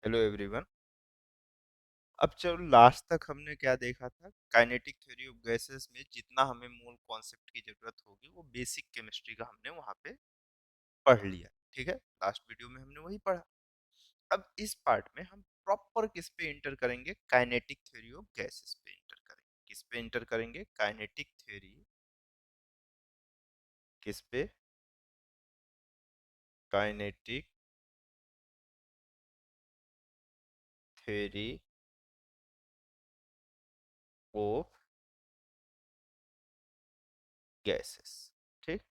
Hello everyone. अब चलो last तक हमने क्या देखा था। काइनेटिक थ्योरी ऑफ गैसेस में जितना हमें मूल कॉन्सेप्ट की जरूरत होगी वो बेसिक केमिस्ट्री का हमने वहां पे पढ़ लिया। ठीक है, लास्ट वीडियो में हमने वही पढ़ा। अब इस पार्ट में हम प्रॉपर किस पे इंटर करेंगे? काइनेटिक थ्योरी ऑफ गैसेस पे इंटर करेंगे। किस पे इंटर करेंगे? Kinetic theory. किस पे? Kinetic theory of gases. ठीक,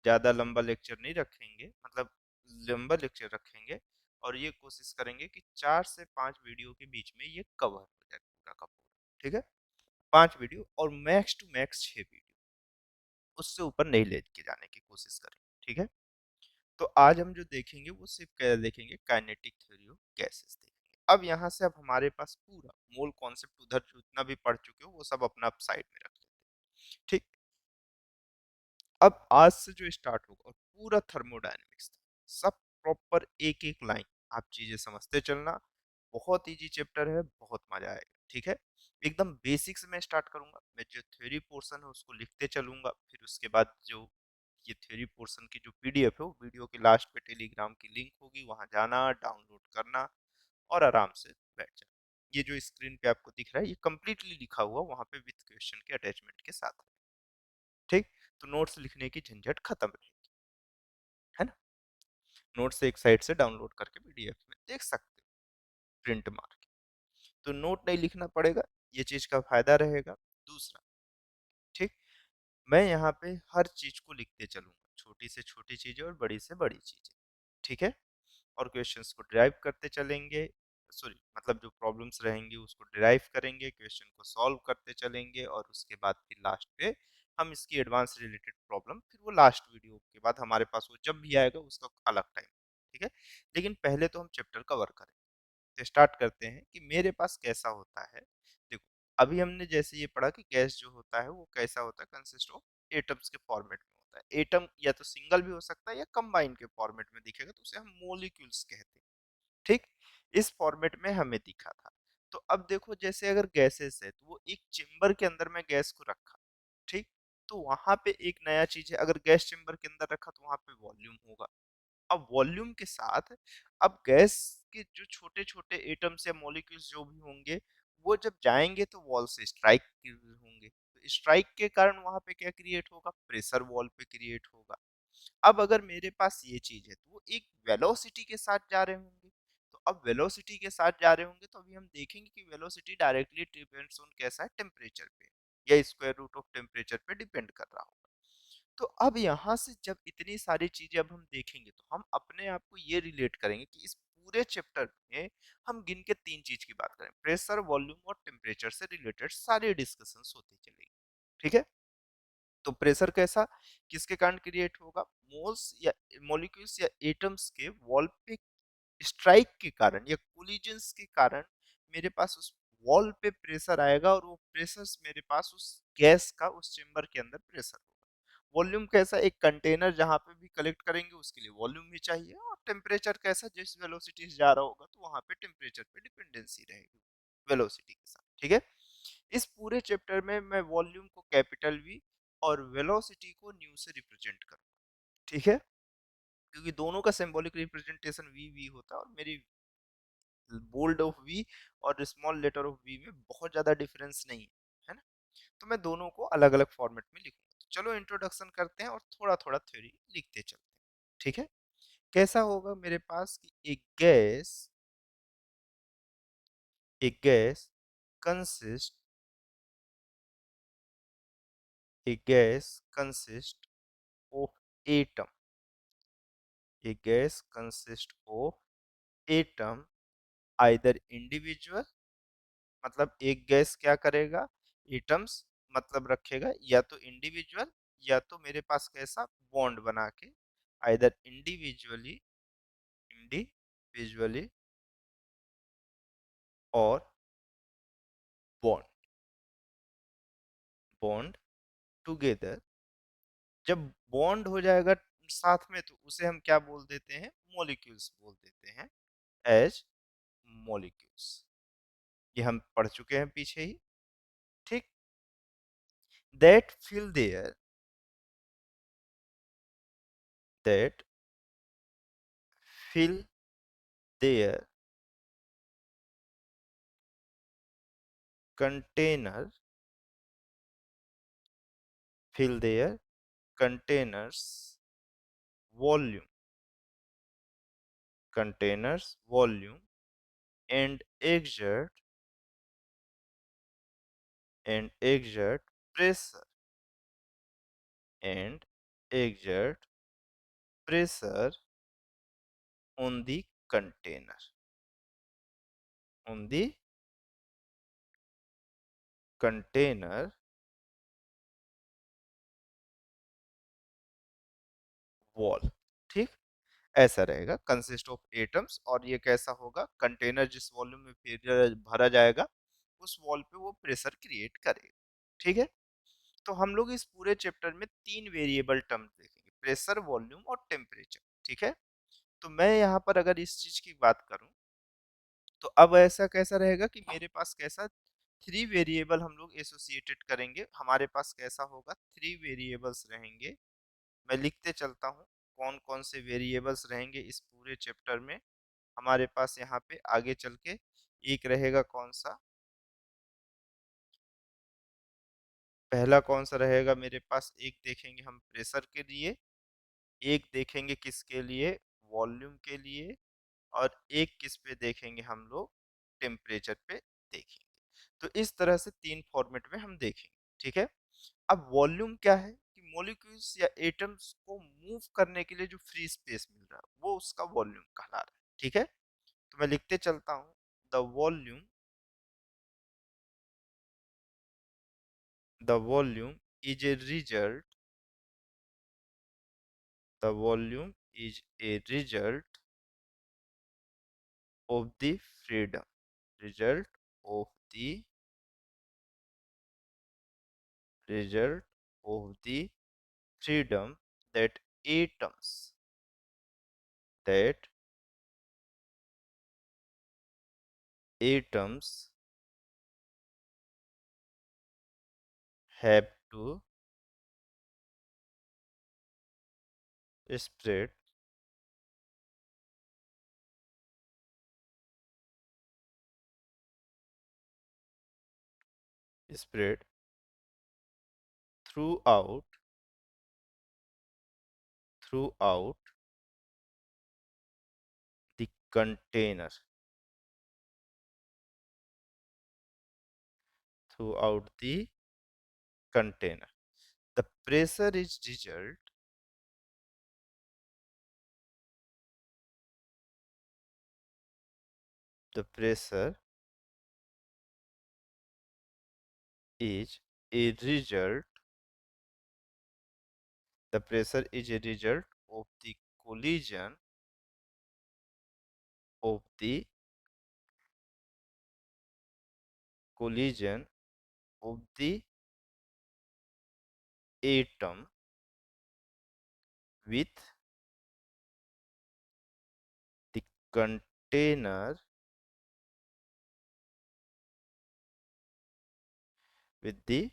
ज़्यादा लंबा लेक्चर नहीं रखेंगे, मतलब लंबा लेक्चर रखेंगे और ये कोशिश करेंगे कि 4 से 5 वीडियो के बीच में ये कवर हो जाए पूरा का पूरा। ठीक है, 5 वीडियो और मैक्स टू मैक्स 6 वीडियो, उससे ऊपर नहीं लेके जाने की कोशिश करेंगे। ठीक है, तो आज हम जो देखेंगे वो सिर्फ क्या देखेंगे? काइनेटिक थ्योरी ऑफ गैसेस देखेंगे। अब यहाँ से अब हमारे पास पूरा मूल कॉन्सेप्ट उधर जितना भी पढ़ चुके हो वो सब अपना साइड में रख लेते हैं। ठीक, अब आज से जो स्टार्ट होगा और पूरा थर्मोडायनेमिक्स सब प्रॉपर एक एक लाइन आप चीजें समझते चलना। बहुत इजी चैप्टर है, बहुत मजा आएगा। ठीक है, एकदम बेसिक से मैं स्टार्ट करूंगा। मैं जो थ्योरी पोर्शन है उसको लिखते चलूंगा, फिर उसके बाद जो ये थ्योरी पोर्शन की जो पीडीएफ है वो वीडियो के लास्ट पे टेलीग्राम की लिंक होगी, वहां जाना, डाउनलोड करना और आराम से बैठ जाना। ये जो स्क्रीन पे आपको दिख रहा है ये कंप्लीटली लिखा हुआ वहां पे विद क्वेश्चन के अटैचमेंट के साथ है। ठीक, तो नोट्स लिखने की झंझट खत्म रहेगी, है ना। नोट्स एक साइड से डाउनलोड करके पीडीएफ में देख सकते हो, प्रिंट मार के। तो नोट नहीं लिखना पड़ेगा, ये चीज का फायदा रहेगा। दूसरा, ठीक, मैं यहाँ पे हर चीज को लिखते चलूंगा, छोटी से छोटी चीजें और बड़ी से बड़ी चीजें। ठीक है, और क्वेश्चंस को ड्राइव करते चलेंगे। सॉरी, मतलब जो प्रॉब्लम्स रहेंगी उसको ड्राइव करेंगे, क्वेश्चन को सॉल्व करते चलेंगे और उसके बाद फिर लास्ट पे हम इसकी एडवांस रिलेटेड प्रॉब्लम, फिर वो लास्ट वीडियो के बाद हमारे पास वो जब भी आएगा उसका अलग टाइम। ठीक है, लेकिन पहले तो हम चैप्टर कवर करें। तो स्टार्ट करते हैं कि मेरे पास कैसा होता है। देखो, अभी हमने जैसे ये पढ़ा कि गैस जो होता है वो कैसा होता है, कंसिस्ट ऑफ एटम्स के फॉर्मेट में होता है। एटम या तो सिंगल भी हो सकता है या कंबाइन के फॉर्मेट में दिखेगा तो उसे हम मोलिक्यूल्स कहते हैं। ठीक, इस फॉर्मेट में हमें दिखा था। तो अब देखो, जैसे अगर गैसेस है तो वो एक चेम्बर के अंदर में गैस को रखा। ठीक, तो वहां पे एक नया चीज है, अगर गैस चेम्बर के अंदर रखा तो वहां पे वॉल्यूम होगा। अब वॉल्यूम के साथ अब गैस के जो छोटे छोटे एटम्स या मॉलिक्यूल्स जो भी होंगे वो जब जाएंगे तो वॉल से स्ट्राइक होंगे, तो स्ट्राइक के कारण वहां पे क्या क्रिएट होगा? प्रेशर वॉल पे क्रिएट होगा। अब अगर मेरे पास ये चीज है तो वो एक वेलोसिटी के साथ जा रहे होंगे। तो अब वेलोसिटी के साथ जा रहे होंगे तो अभी हम देखेंगे कि वेलोसिटी डायरेक्टली डिपेंड्स ऑन कैसा है? टेम्परेचर पे या स्क्वायर रूट ऑफ टेम्परेचर पे डिपेंड कर रहा होगा। तो अब यहाँ से जब इतनी सारी चीजें अब हम देखेंगे तो हम अपने आप को ये रिलेट करेंगे कि इस पूरे चैप्टर में हम गिन के 3 चीज की बात करें, प्रेशर, वॉल्यूम और टेम्परेचर से रिलेटेड सारे डिस्कशंस होते चलेंगे। ठीक है, तो प्रेशर कैसा, किसके कारण क्रिएट होगा? मोल्स या मॉलिक्यूल्स या एटम्स के वॉल पे स्ट्राइक के कारण या कोलिजन्स के कारण मेरे पास उस वॉल पे प्रेशर आएगा और वो प्रेशर मेरे पास उस गैस का उस चेम्बर के अंदर प्रेशर होगा। वॉल्यूम कैसा, एक कंटेनर जहां पे भी कलेक्ट करेंगे उसके लिए वॉल्यूम भी चाहिए। और टेम्परेचर कैसा, जिस वेलोसिटी से जा रहा होगा तो वहां पे टेम्परेचर पे डिपेंडेंसी रहेगी वेलोसिटी के साथ। ठीक है, इस पूरे चैप्टर में मैं वॉल्यूम को कैपिटल वी और वेलोसिटी को न्यू से रिप्रेजेंट करूँ। ठीक है, क्योंकि दोनों का सिंबॉलिक रिप्रेजेंटेशन वी वी होता है और मेरी बोल्ड ऑफ वी और स्मॉल लेटर ऑफ वी में बहुत ज्यादा डिफरेंस नहीं है, है ना। तो मैं दोनों को अलग अलग फॉर्मेट में लिखूंगा। तो चलो इंट्रोडक्शन करते हैं और थोड़ा थोड़ा थ्योरी लिखते चलते हैं। ठीक है, कैसा होगा मेरे पास कि एक gas consist a gas consists of atom a gas consists of atom either individual, मतलब एक गैस क्या करेगा? एटम्स मतलब रखेगा या तो इंडिविजुअल या तो मेरे पास कैसा बॉन्ड बना के, आइदर इंडिविजुअली और बॉन्ड बॉन्ड टुगेदर। जब बॉन्ड हो जाएगा साथ में तो उसे हम क्या बोल देते हैं? मॉलिक्यूल्स बोल देते हैं, एज मॉलिक्यूल्स, ये हम पढ़ चुके हैं पीछे ही। ठीक, that fill their, that fill their container, fill their containers volume, containers volume, and exert pressure, and exert pressure on the container, on the container wall। ठीक, ऐसा रहेगा, कंसिस्ट ऑफ एटम्स, और ये कैसा होगा, कंटेनर जिस वॉल्यूम में फिर भरा जाएगा उस वॉल पे वो प्रेशर क्रिएट करेगा। ठीक है, तो हम लोग इस पूरे चैप्टर में तीन वेरिएबल टर्म्स देखेंगे, प्रेशर, वॉल्यूम और टेम्परेचर। ठीक है, तो मैं यहाँ पर अगर इस चीज की बात करूँ तो अब ऐसा कैसा रहेगा कि मेरे पास कैसा थ्री वेरिएबल हम लोग एसोसिएटेड करेंगे, हमारे पास कैसा होगा, थ्री वेरिएबल्स रहेंगे। मैं लिखते चलता हूँ कौन कौन से वेरिएबल्स रहेंगे इस पूरे चैप्टर में हमारे पास। यहाँ पे आगे चल के एक रहेगा कौन सा, पहला कौन सा रहेगा मेरे पास, एक देखेंगे हम प्रेशर के लिए, एक देखेंगे किसके लिए, वॉल्यूम के लिए, और एक किस पे देखेंगे हम लोग, टेम्परेचर पे देखेंगे। तो इस तरह से तीन फॉर्मेट में हम देखेंगे। ठीक है, अब वॉल्यूम क्या है कि मॉलिक्यूल्स या एटम्स को मूव करने के लिए जो फ्री स्पेस मिल रहा है वो उसका वॉल्यूम कहला रहा है। ठीक है, तो मैं लिखते चलता हूँ, the volume, the volume is a result, the volume is a result of the freedom, result of the, result of the freedom that atoms, that atoms have to spread, spread throughout, throughout the container, throughout the container. The pressure is result, the pressure is a result, the pressure is a result of the collision, of the collision of the atom with the container, with the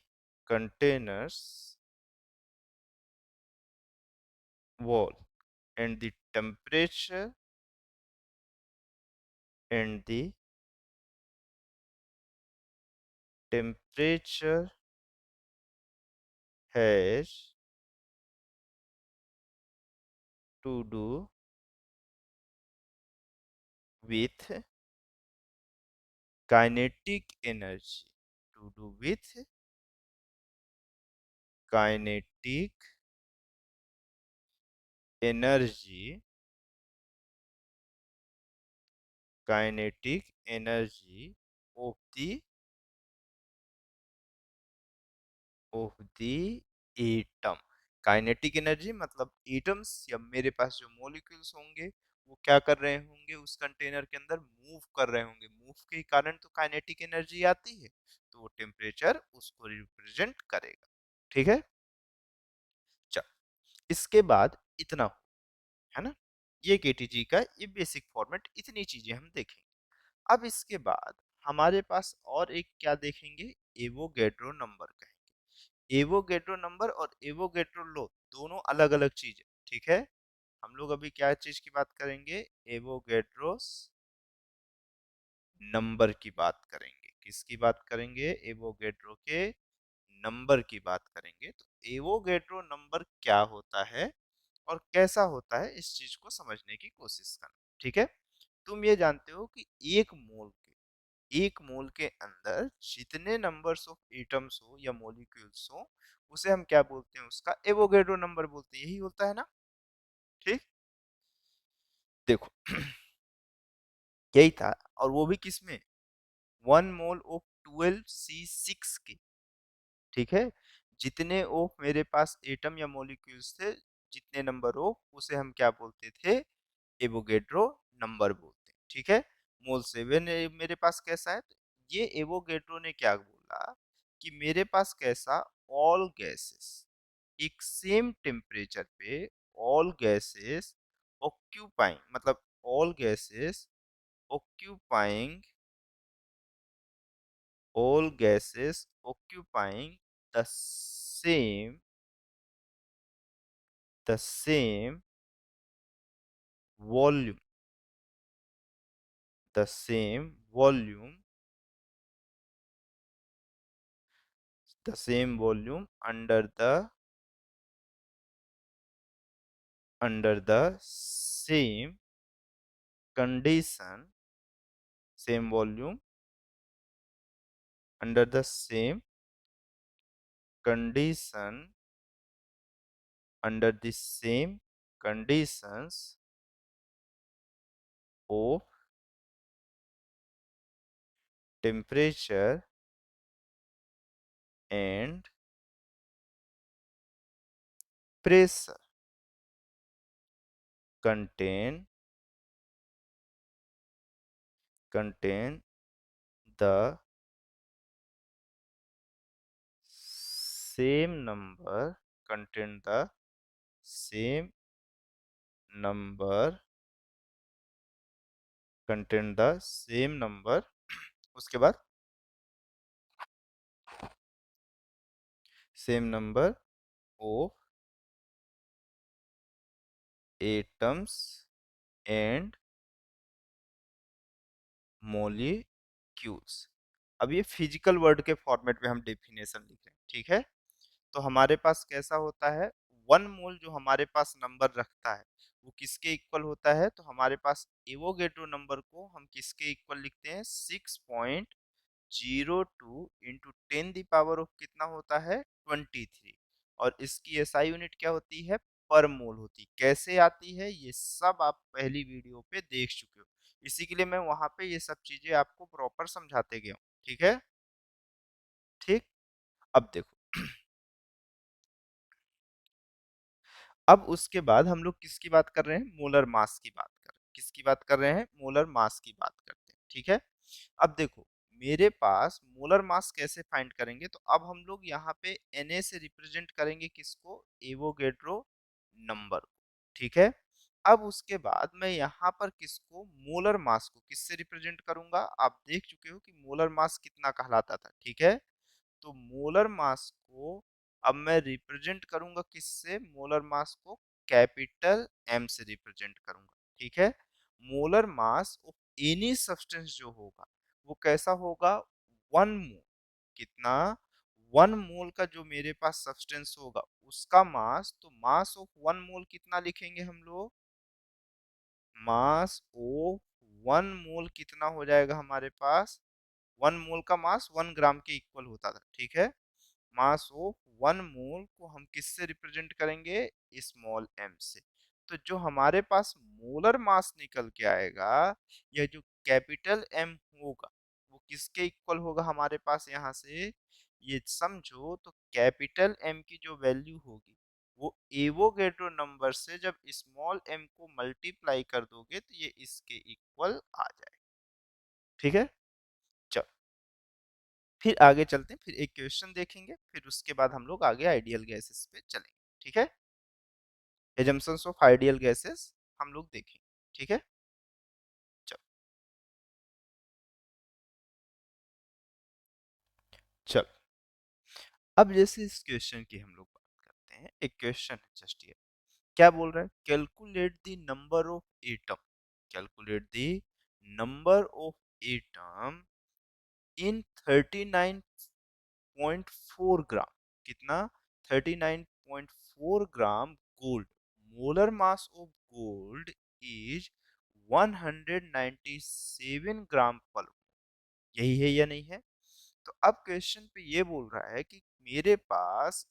container's wall, and the temperature, and the temperature has to do with kinetic energy, to do with kinetic energy, kinetic energy of the, of the atom. Kinetic energy मतलब atoms या मेरे पास जो molecules होंगे वो क्या कर रहे होंगे, उस कंटेनर के अंदर मूव कर रहे होंगे, मूव के कारण तो काइनेटिक एनर्जी आती है, तो वो टेम्परेचर उसको रिप्रेजेंट करेगा। ठीक है, चल इसके बाद इतना है ना, ये केटीजी का ये बेसिक फॉर्मेट, इतनी चीजें हम देखेंगे। अब इसके बाद हमारे पास और एक क्या देखेंगे, एवोगैड्रो नंबर कहेंगे। एवोगैड्रो नंबर और एवोगैड्रो लो दोनों अलग अलग चीज है, ठीक है। हम लोग अभी क्या चीज की बात करेंगे, एवोगैड्रोस नंबर की बात करेंगे। किसकी बात करेंगे, एवोगैड्रो के नंबर की बात करेंगे। तो एवोगैड्रो नंबर क्या होता है और कैसा होता है, इस चीज को समझने की कोशिश करना, ठीक है। तुम ये जानते हो कि एक मोल के अंदर जितने नंबर्स ऑफ एटम्स हो या मॉलिक्यूल्स हो, उसे हम क्या बोलते हैं, उसका एवोगैड्रो नंबर बोलते हैं, यही होता है ना, ठीक। देखो यही था, और वो भी किसमें, 1 मोल ऑफ 12C6 के, ठीक है। जितने ऑफ मेरे पास एटम या मॉलिक्यूल्स थे, जितने नंबर ऑफ, उसे हम क्या बोलते थे, एवोगैड्रो नंबर बोलते हैं, ठीक है। मोल 7 मेरे पास कैसा है, तो ये एवोगैड्रो ने क्या बोला कि मेरे पास कैसा, ऑल गैसेस एक सेम टेम्परेचर पे, ऑल गैसेस ऑक्यूपाइंग, मतलब all gases occupying, all gases occupying the same volume, the same volume, the same volume under the condition same volume under the same condition under the same conditions of temperature and pressure contain the same number contain the same number contain the same number उसके बाद same number of atoms and molecules। अब ये physical word के format में हम definition लिख रहे हैं, ठीक है। तो हमारे पास कैसा होता है, 1 मोल जो हमारे पास नंबर रखता है, वो किसके इक्वल होता है, तो हमारे पास एवोगैड्रो नंबर को हम किसके इक्वल लिखते हैं, 6.02 × 10 ऑफ कितना होता है, 23। और इसकी एसआई यूनिट क्या होती है, पर मोल होती। कैसे आती है, ये सब आप पहली वीडियो पे देख चुके हो, इसी के लिए मैं वहां पे ये सब चीजें आपको प्रॉपर समझाते गया हूँ, ठीक है। ठीक, अब देखो अब उसके बाद हम लोग किसकी बात कर रहे हैं, मोलर मास की बात कर रहे हैं। किसकी बात कर रहे हैं, मोलर मास की बात करते हैं, ठीक है। अब देखो मेरे पास मोलर मास कैसे फाइंड करेंगे, तो अब हम लोग यहाँ पे Na से रिप्रेजेंट करेंगे किसको, एवोगैड्रो नंबर को, ठीक है। अब उसके बाद मैं यहाँ पर किसको, मोलर मास को किससे रिप्रेजेंट करूंगा, आप देख चुके हो कि मोलर मास कितना कहलाता था, ठीक है। तो मोलर मास को अब मैं रिप्रेजेंट करूंगा किससे, मोलर मास को कैपिटल एम से रिप्रेजेंट करूंगा, ठीक है। Molar mass of any substance जो होगा वो कैसा होगा, 1 मोल, कितना, 1 मोल का जो मेरे पास सब्सटेंस होगा उसका मास, तो मास ऑफ 1 मोल कितना लिखेंगे हम लोग, मास ऑफ 1 मोल कितना हो जाएगा हमारे पास, 1 मोल का मास 1 ग्राम के इक्वल होता था, ठीक है। मास ऑफ 1 मोल को हम किससे रिप्रेजेंट करेंगे, स्मॉल एम से। तो जो हमारे पास मोलर मास निकल के आएगा, या जो कैपिटल एम होगा, वो किसके इक्वल होगा हमारे पास, यहाँ से ये समझो, तो कैपिटल एम की जो वैल्यू होगी वो एवोगैड्रो नंबर से जब स्मॉल एम को मल्टीप्लाई कर दोगे तो ये इसके इक्वल आ जाएगा, ठीक है। चलो फिर आगे चलते हैं, फिर एक क्वेश्चन देखेंगे, फिर उसके बाद हम लोग आगे आइडियल गैसेस पे चलेंगे, ठीक है। एजम्पशंस ऑफ आइडियल गैसेस हम लोग देखेंगे, ठीक है। चलो। चल, अब जैसे इस क्वेश्चन की हम लोग बात करते हैं, एक क्वेश्चन है जस्ट ये, क्या बोल रहा है, calculate the number of atom, calculate the number of atom in 39.4 ग्राम, कितना, 39.4 gram gold, molar mass of gold is 197 ग्राम पर, यही है या नहीं है। तो अब क्वेश्चन पे ये बोल रहा है कि मेरे पास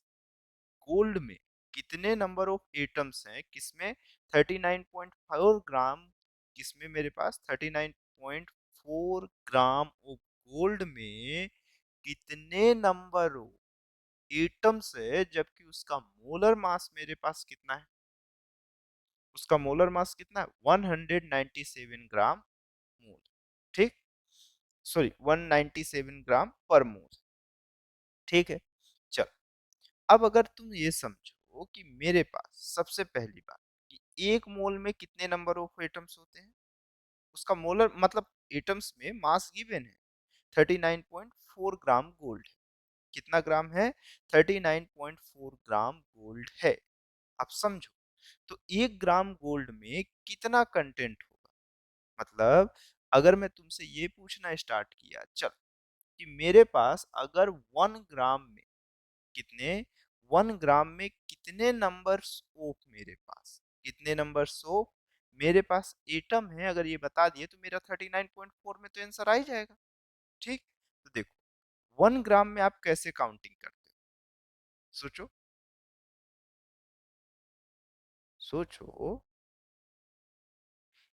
गोल्ड में कितने नंबर ऑफ एटम्स हैं, किसमें, 39.4 ग्राम, किसमें मेरे पास 39.4 ग्राम ऑफ गोल्ड में कितने नंबर ऑफ एटम्स है, जबकि उसका मोलर मास मेरे पास कितना है, उसका मोलर मास कितना है, 197 ग्राम मोल, ठीक, सॉरी 197 ग्राम पर मोल, ठीक है। चल, अब अगर तुम ये समझो कि मेरे पास सबसे पहली बात कि एक मोल में कितने नंबर ऑफ एटम्स होते हैं, उसका मोलर मतलब एटम्स में मास गिवन है 39.4 ग्राम गोल्ड है, कितना ग्राम है, 39.4 ग्राम गोल्ड है। अब समझो, तो एक ग्राम गोल्ड में कितना कंटेंट होगा, मतलब अगर मैं तुमसे ये पूछना स्टार्ट किया, चल, कि मेरे पास अगर 1 ग्राम में कितने, 1 ग्राम में कितने नंबर्स ऑफ मेरे पास, कितने नंबर्स ऑफ मेरे पास एटम है, अगर ये बता दिए तो मेरा 39.4 में तो आंसर आ ही जाएगा, ठीक। तो देखो 1 ग्राम में आप कैसे काउंटिंग करते हो, सोचो, सोचो,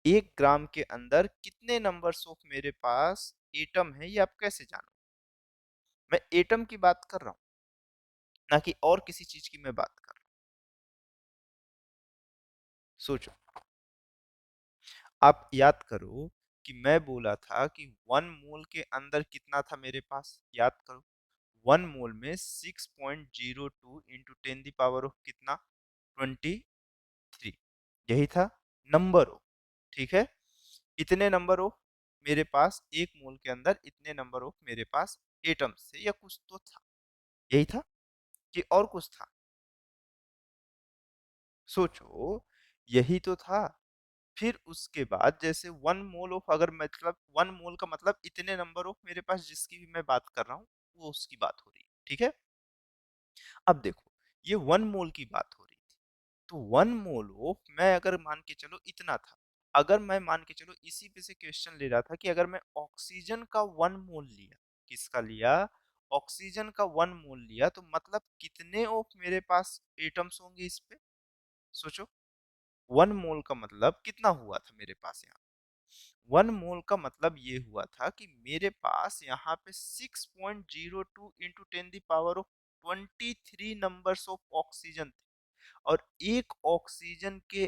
1 ग्राम के अंदर कितने नंबर्स ऑफ मेरे पास एटम है, ये आप कैसे जानो, मैं एटम की बात कर रहा हूं, ना कि और किसी चीज की मैं बात कर रहा हूं, सोचो, आप याद करो कि मैं बोला था कि 1 मोल के अंदर कितना था मेरे पास, याद करो, 1 मोल में 6.02 इंटू 10 ऑफ कितना, 23, यही था नंबर ऑफ, ठीक है, इतने नंबर ऑफ मेरे पास 1 मोल के अंदर, इतने नंबर ऑफ मेरे पास एटम्स थे, या कुछ तो था, यही था कि और कुछ था, सोचो, यही तो था। फिर उसके बाद जैसे 1 मोल ऑफ, अगर मतलब 1 मोल का मतलब इतने नंबर ऑफ मेरे पास, जिसकी भी मैं बात कर रहा हूँ वो उसकी बात हो रही है, ठीक है। अब देखो, ये 1 मोल की बात हो रही थी, तो 1 मोल ऑफ मैं अगर मान के चलो इतना था, अगर मैं मान के चलो इसी पे से क्वेश्चन ले रहा था कि अगर मैं ऑक्सीजन का 1 मोल लिया, किसका लिया, ऑक्सीजन का 1 मोल लिया, तो मतलब कितने ऑफ मेरे पास एटम्स होंगे इस पे, सोचो, 1 मोल का मतलब कितना हुआ था मेरे पास यहाँ, 1 मोल का मतलब ये हुआ था कि मेरे पास यहाँ पे 6.02 into 10 of 23 numbers of oxygen थे, और एक ऑक्सीजन के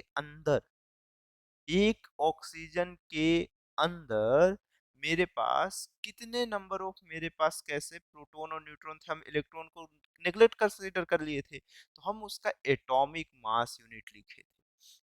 अंदर मेरे पास कितने नंबर ऑफ मेरे पास कैसे प्रोटॉन और न्यूट्रॉन थे, हम इलेक्ट्रॉन को नेग्लेक्ट कंसीडर कर लिए थे, तो हम उसका एटॉमिक मास यूनिट लिखे थे,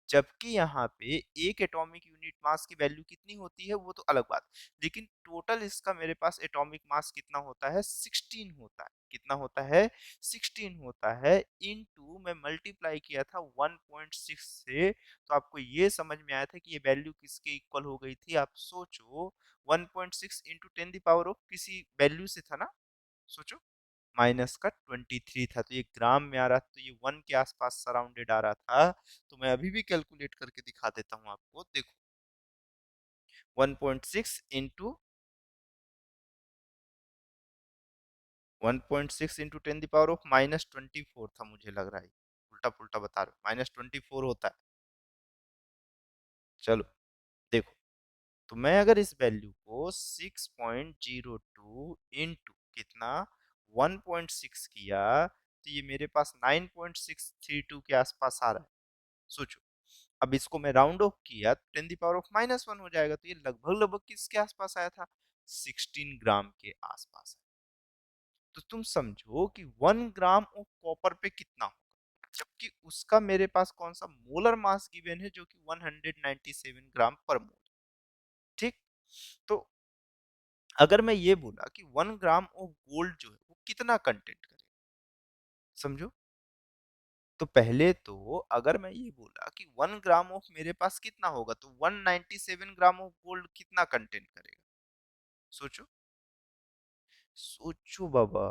जबकि यहाँ पे एक एटॉमिक यूनिट मास की वैल्यू कितनी होती है वो तो अलग बात, लेकिन टोटल इसका मेरे पास एटॉमिक मास कितना होता है, 16 होता है, कितना होता है, 16 होता है, इनटू मैं मल्टीप्लाई किया था 1.6 से, तो आपको ये समझ में आया था कि ये वैल्यू किसके इक्वल हो गई थी, आप सोचो, 1.6 इंटू 10 ऑफ किसी वैल्यू से था ना, सोचो, माइनस का 23 था, तो ये ग्राम में आ रहा था, तो ये 1 के आसपास सराउंडेड आ रहा था, तो मैं अभी भी कैलकुलेट करके दिखा देता हूँ आपको, देखो 1.6 इंटू 1.6 इंटू 10 ऑफ -24 था, मुझे लग रहा है उल्टा पुल्टा बता रहा हूँ, -24 होता है, चलो देखो, तो मैं अगर इस वैल्यू को 6.02 इंटू कितना 1.6 किया, तो ये मेरे पास 9.632 के आसपास आ रहा है, सोचो, अब इसको मैं राउंड ऑफ किया तो 10 ऑफ -1 हो जाएगा, तो ये लगभग लगभग किसके आसपास आया था, 16 ग्राम के आसपास। तो तुम समझो कि 1 ग्राम ऑफ कॉपर पे कितना होगा, जबकि उसका मेरे पास कौन सा मोलर मास गिवन है, जो कि 197 ग्राम पर मोल, ठीक। तो अगर मैं ये बोला कि 1 ग्राम ऑफ गोल्ड जो है वो कितना कंटेंट करेगा, समझो। तो पहले तो अगर मैं ये बोला कि 1 ग्राम ऑफ मेरे पास कितना होगा, तो 197 ग्राम ऑफ गोल्ड कितना कंटेंट करेगा, सोचो। सोचो बाबा,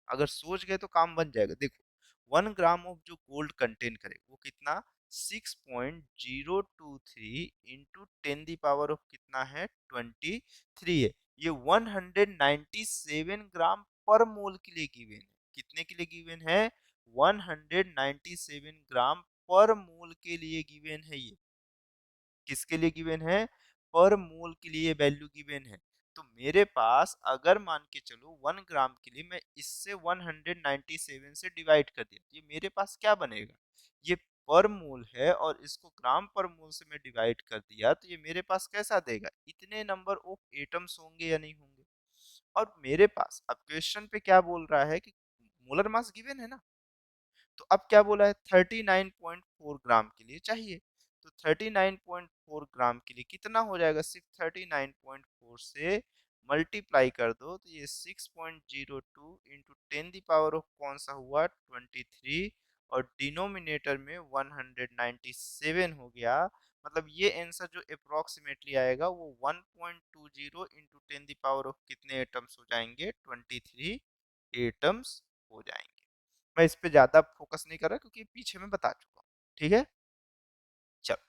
अगर सोच गए तो काम बन जाएगा। देखो, 1 ग्राम ऑफ जो गोल्ड कंटेन करे वो कितना, 6.023 इंटू 10 द पावर ऑफ कितना है, 23 है। ये 197 ग्राम पर मोल के लिए गिवन है। कितने के लिए गिवन है, 197 ग्राम पर मोल के लिए गिवन है। ये किसके लिए गिवन है, पर मोल के लिए वैल्यू गिवन है। तो मेरे पास अगर मान के चलो 1 ग्राम के लिए मैं इससे 197 से डिवाइड कर दिया, तो ये मेरे पास क्या बनेगा, ये पर मोल है और इसको ग्राम पर मोल से मैं डिवाइड कर दिया, तो ये मेरे पास कैसा देगा, इतने नंबर ऑफ एटम्स होंगे या नहीं होंगे। और मेरे पास अब क्वेश्चन पे क्या बोल रहा है कि मोलर मास गिवन है ना, तो अब क्या बोला है, 39.4 ग्राम के लिए चाहिए। तो 39.4 ग्राम के लिए कितना हो जाएगा, सिर्फ 39.4 से मल्टीप्लाई कर दो, तो ये 6.02 इंटू 10 द पावर ऑफ कौन सा हुआ, 23, और डिनोमिनेटर में 197 हो गया। मतलब ये आंसर जो अप्रोक्सीमेटली आएगा वो 1.20 इंटू 10 द पावर ऑफ कितने एटम्स हो जाएंगे, 23 एटम्स हो जाएंगे। मैं इस पे ज्यादा फोकस नहीं कर रहा क्योंकि पीछे मैं बता चुका हूँ, ठीक है। चलो,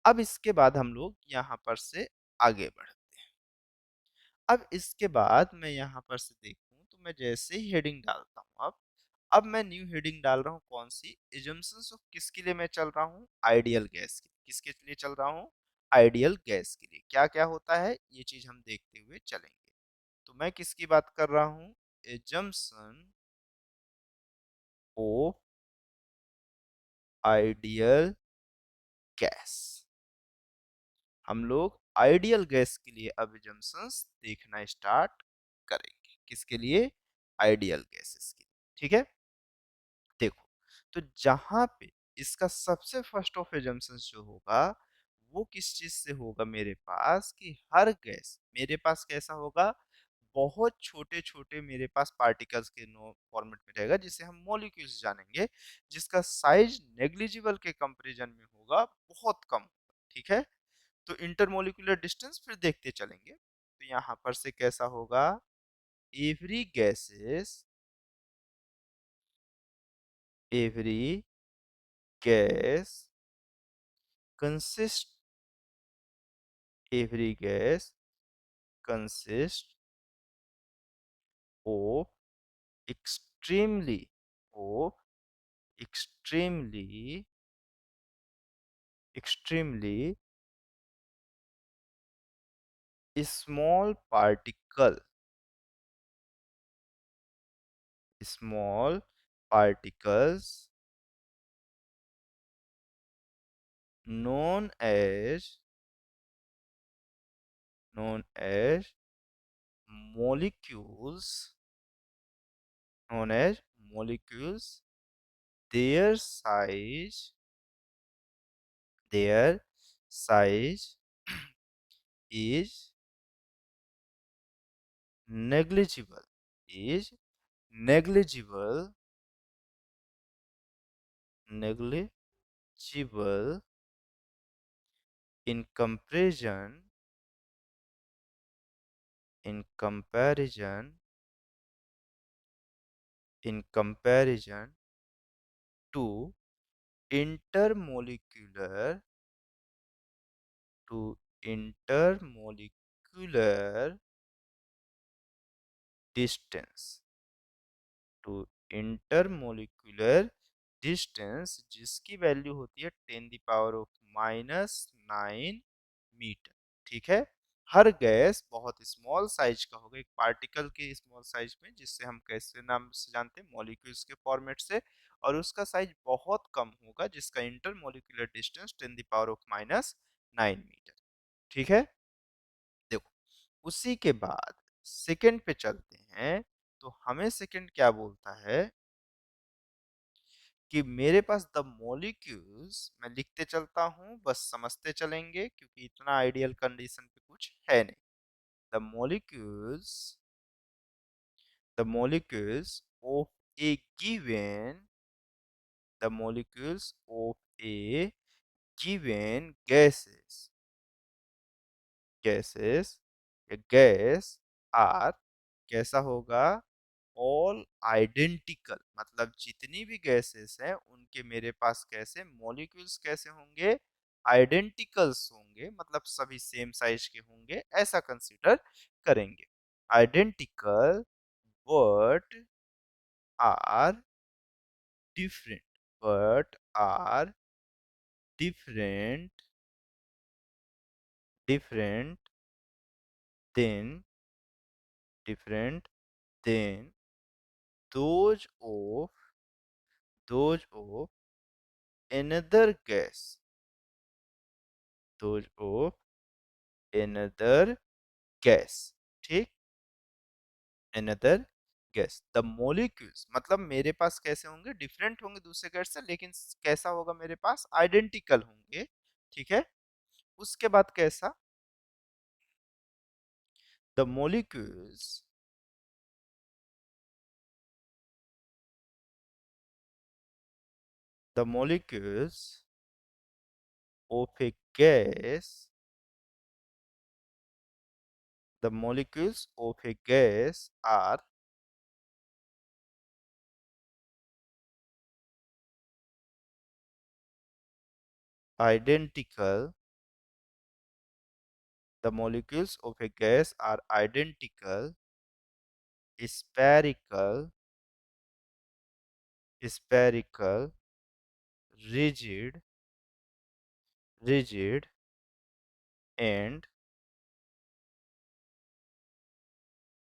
अब इसके बाद हम लोग यहाँ पर से आगे बढ़ते हैं। अब इसके बाद मैं यहाँ पर से देखूँ तो मैं जैसे ही हेडिंग डालता हूँ, अब मैं न्यू हेडिंग डाल रहा हूँ, कौन सी, एजम्पशंस ऑफ किसके लिए मैं चल रहा हूँ, आइडियल गैस के, किसके लिए चल रहा हूँ, आइडियल गैस के लिए। क्या क्या होता है ये चीज हम देखते हुए चलेंगे। तो मैं किसकी बात कर रहा हूँ, एजम्पशन ऑफ आइडियल गैस। हम लोग आइडियल गैस के लिए अब assumptions देखना स्टार्ट करेंगे, किसके लिए, आइडियल गैसेस के लिए, ठीक है। देखो, तो जहां पे इसका सबसे फर्स्ट ऑफ assumptions जो होगा वो किस चीज से होगा, मेरे पास कि हर गैस मेरे पास कैसा होगा, बहुत छोटे छोटे मेरे पास पार्टिकल्स के नो फॉर्मेट में रहेगा, जिसे हम मॉलिक्यूल्स जानेंगे, जिसका साइज नेग्लिजिबल के कंपैरिजन में होगा, बहुत कम होगा, ठीक है। तो इंटरमोलिकुलर डिस्टेंस फिर देखते चलेंगे। तो यहाँ पर से कैसा होगा, every gases, every gas consist, every gas consist of extremely, of extremely, extremely small particle, small particles known as, known as molecules, known as molecules, their size, their size is negligible, is negligible, negligible in comparison, in comparison, in comparison to intermolecular, to intermolecular distance, to intermolecular distance जिसकी value होती है 10 the power of -9 metre, ठीक है। हर gas बहुत small size का होगा, एक particle के स्मॉल साइज में, जिससे हम कैसे नाम से जानते हैं, मॉलिक्यूल्स के फॉर्मेट से, और उसका साइज बहुत कम होगा जिसका intermolecular distance 10 the power of -9 metre, ठीक है। देखो, उसी के बाद सेकंड पे चलते हैं। तो हमें सेकंड क्या बोलता है कि मेरे पास द मॉलिक्यूल्स, मैं लिखते चलता हूं, बस समझते चलेंगे क्योंकि इतना आइडियल कंडीशन पे कुछ है नहीं। The molecules, the molecules of a given the molecules of a given gases या गैस आर कैसा होगा ऑल आइडेंटिकल मतलब जितनी भी गैसेस हैं उनके मेरे पास कैसे मॉलिक्यूल्स कैसे होंगे आइडेंटिकल्स होंगे मतलब सभी सेम साइज के होंगे ऐसा कंसीडर करेंगे identical but are different but are different different then different than those of those of another gas those of another gas ठीक another gas the molecules मतलब मेरे पास कैसे होंगे डिफरेंट होंगे दूसरे गैस से लेकिन कैसा होगा मेरे पास आइडेंटिकल होंगे ठीक है उसके बाद कैसा the molecules the molecules of a gas the molecules of a gas are identical. The molecules of a gas are identical, spherical, spherical, rigid, rigid, and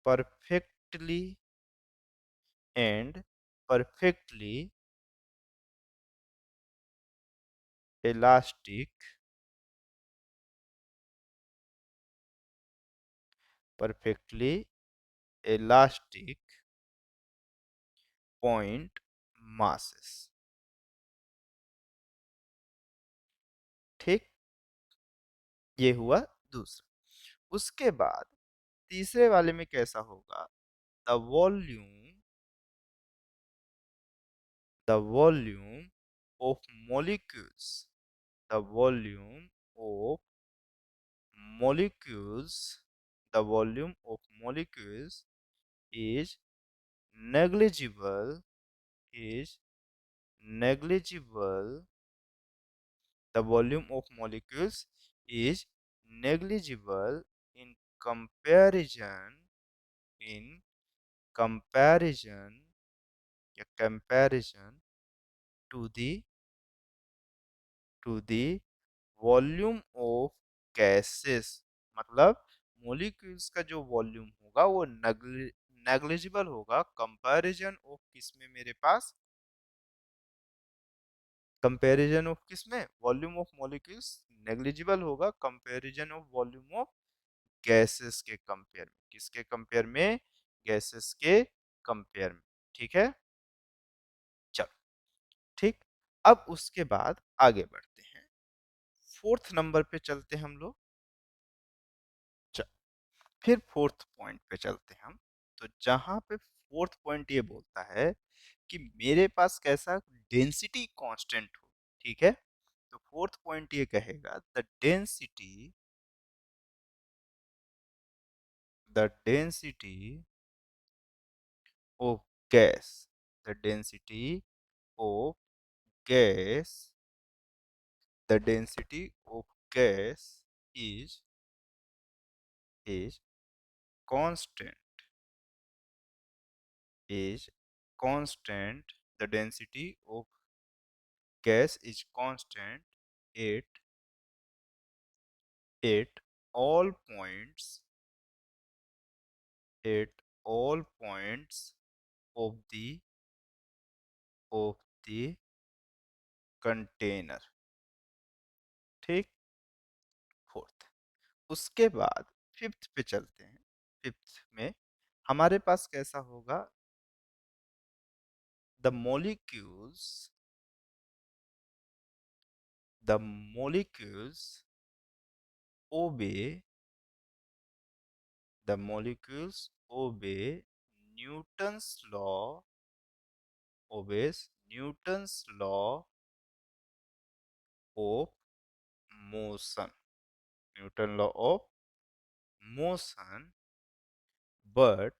perfectly and perfectly elastic, perfectly elastic point masses. ठीक ये हुआ दूसरा उसके बाद तीसरे वाले में कैसा होगा the volume the volume of molecules the volume of molecules the volume of molecules is negligible is negligible the volume of molecules is negligible in comparison in comparison comparison to the volume of gases मतलब molecules का जो volume होगा वो negligible होगा comparison of किसमें मेरे पास comparison of किसमें volume of molecules negligible होगा comparison of volume of gases के कंपेयर में किसके कंपेयर में गैसेस के कंपेयर में ठीक है चलो ठीक अब उसके बाद आगे बढ़ते हैं फोर्थ नंबर पे चलते हैं हम लोग फिर फोर्थ पॉइंट पे चलते हैं हम तो जहां पे फोर्थ पॉइंट ये बोलता है कि मेरे पास कैसा डेंसिटी कांस्टेंट हो ठीक है तो फोर्थ पॉइंट ये कहेगा the density of gas the density of gas the density of gas is is constant is constant the density of gas is constant at at all points at all points of the container ठीक fourth उसके बाद fifth पे चलते हैं fifth में हमारे पास कैसा होगा the molecules the molecules obey the molecules obey Newton's law obeys Newton's law of motion. Newton law of motion, but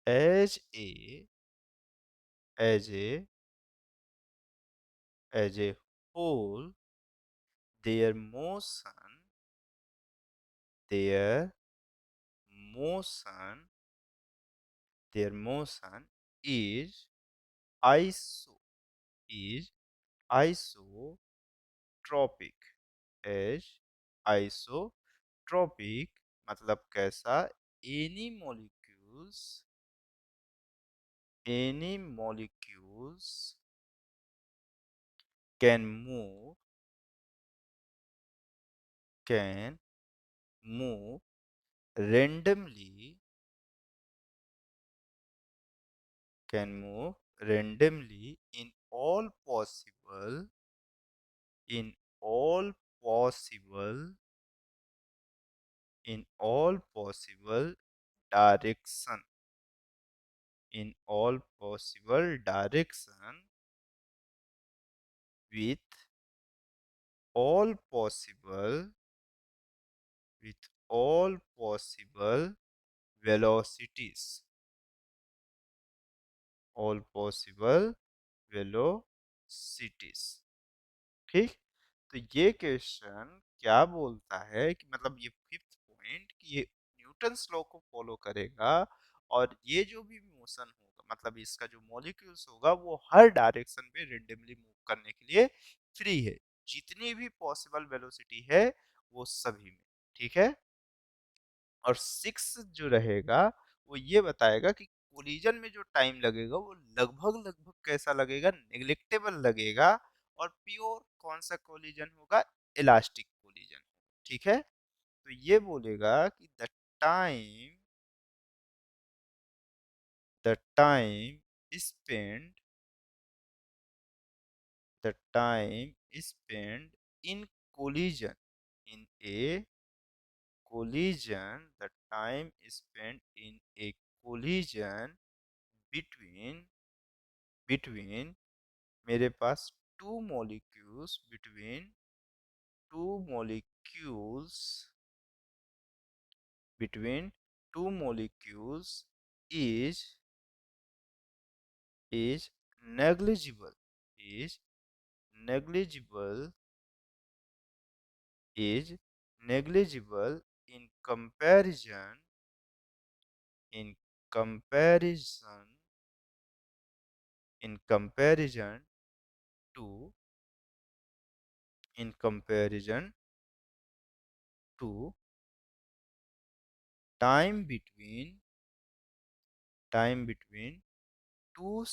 as a as a as a whole, their motion their motion their motion is iso is isotropic. as isotropic मतलब कैसा? any molecules any molecules can can move randomly in in all possible all possible direction in all possible direction with all possible with all possible velocities all possible velocities। ठीक। तो ये question क्या बोलता है कि मतलब ये फिफ्थ पॉइंट कि ये न्यूटन्स लॉ को फॉलो करेगा और ये जो भी मोशन होगा मतलब इसका जो मॉलिक्यूल्स होगा वो हर डायरेक्शन में रेंडमली मूव करने के लिए फ्री है, जितनी भी पॉसिबल वेलोसिटी है वो सभी में। ठीक है। और सिक्स जो रहेगा वो ये बताएगा कि कोलिजन में जो टाइम लगेगा वो लगभग लगभग कैसा लगेगा? नेग्लेक्टेबल लगेगा। और प्योर कौन सा कोलिजन होगा? Elastic collision. ठीक है। तो ये बोलेगा कि time the time spend spent in collision in a the time spent in a collision between मेरे पास two molecules between two molecules is is negligible is negligible is negligible in in comparison in comparison to in comparison to time between two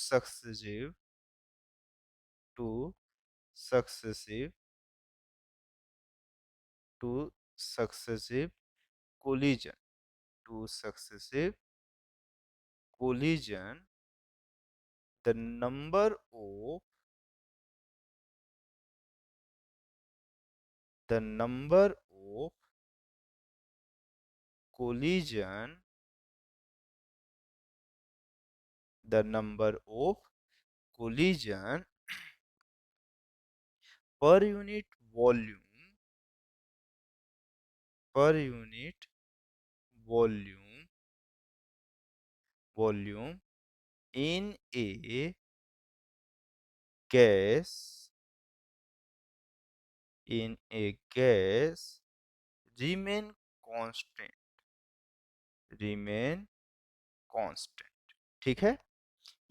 two successive successive collision two successive collision the number of the number of collision the number of collision per unit volume per unit volume in a gas remain constant remain constant। ठीक है।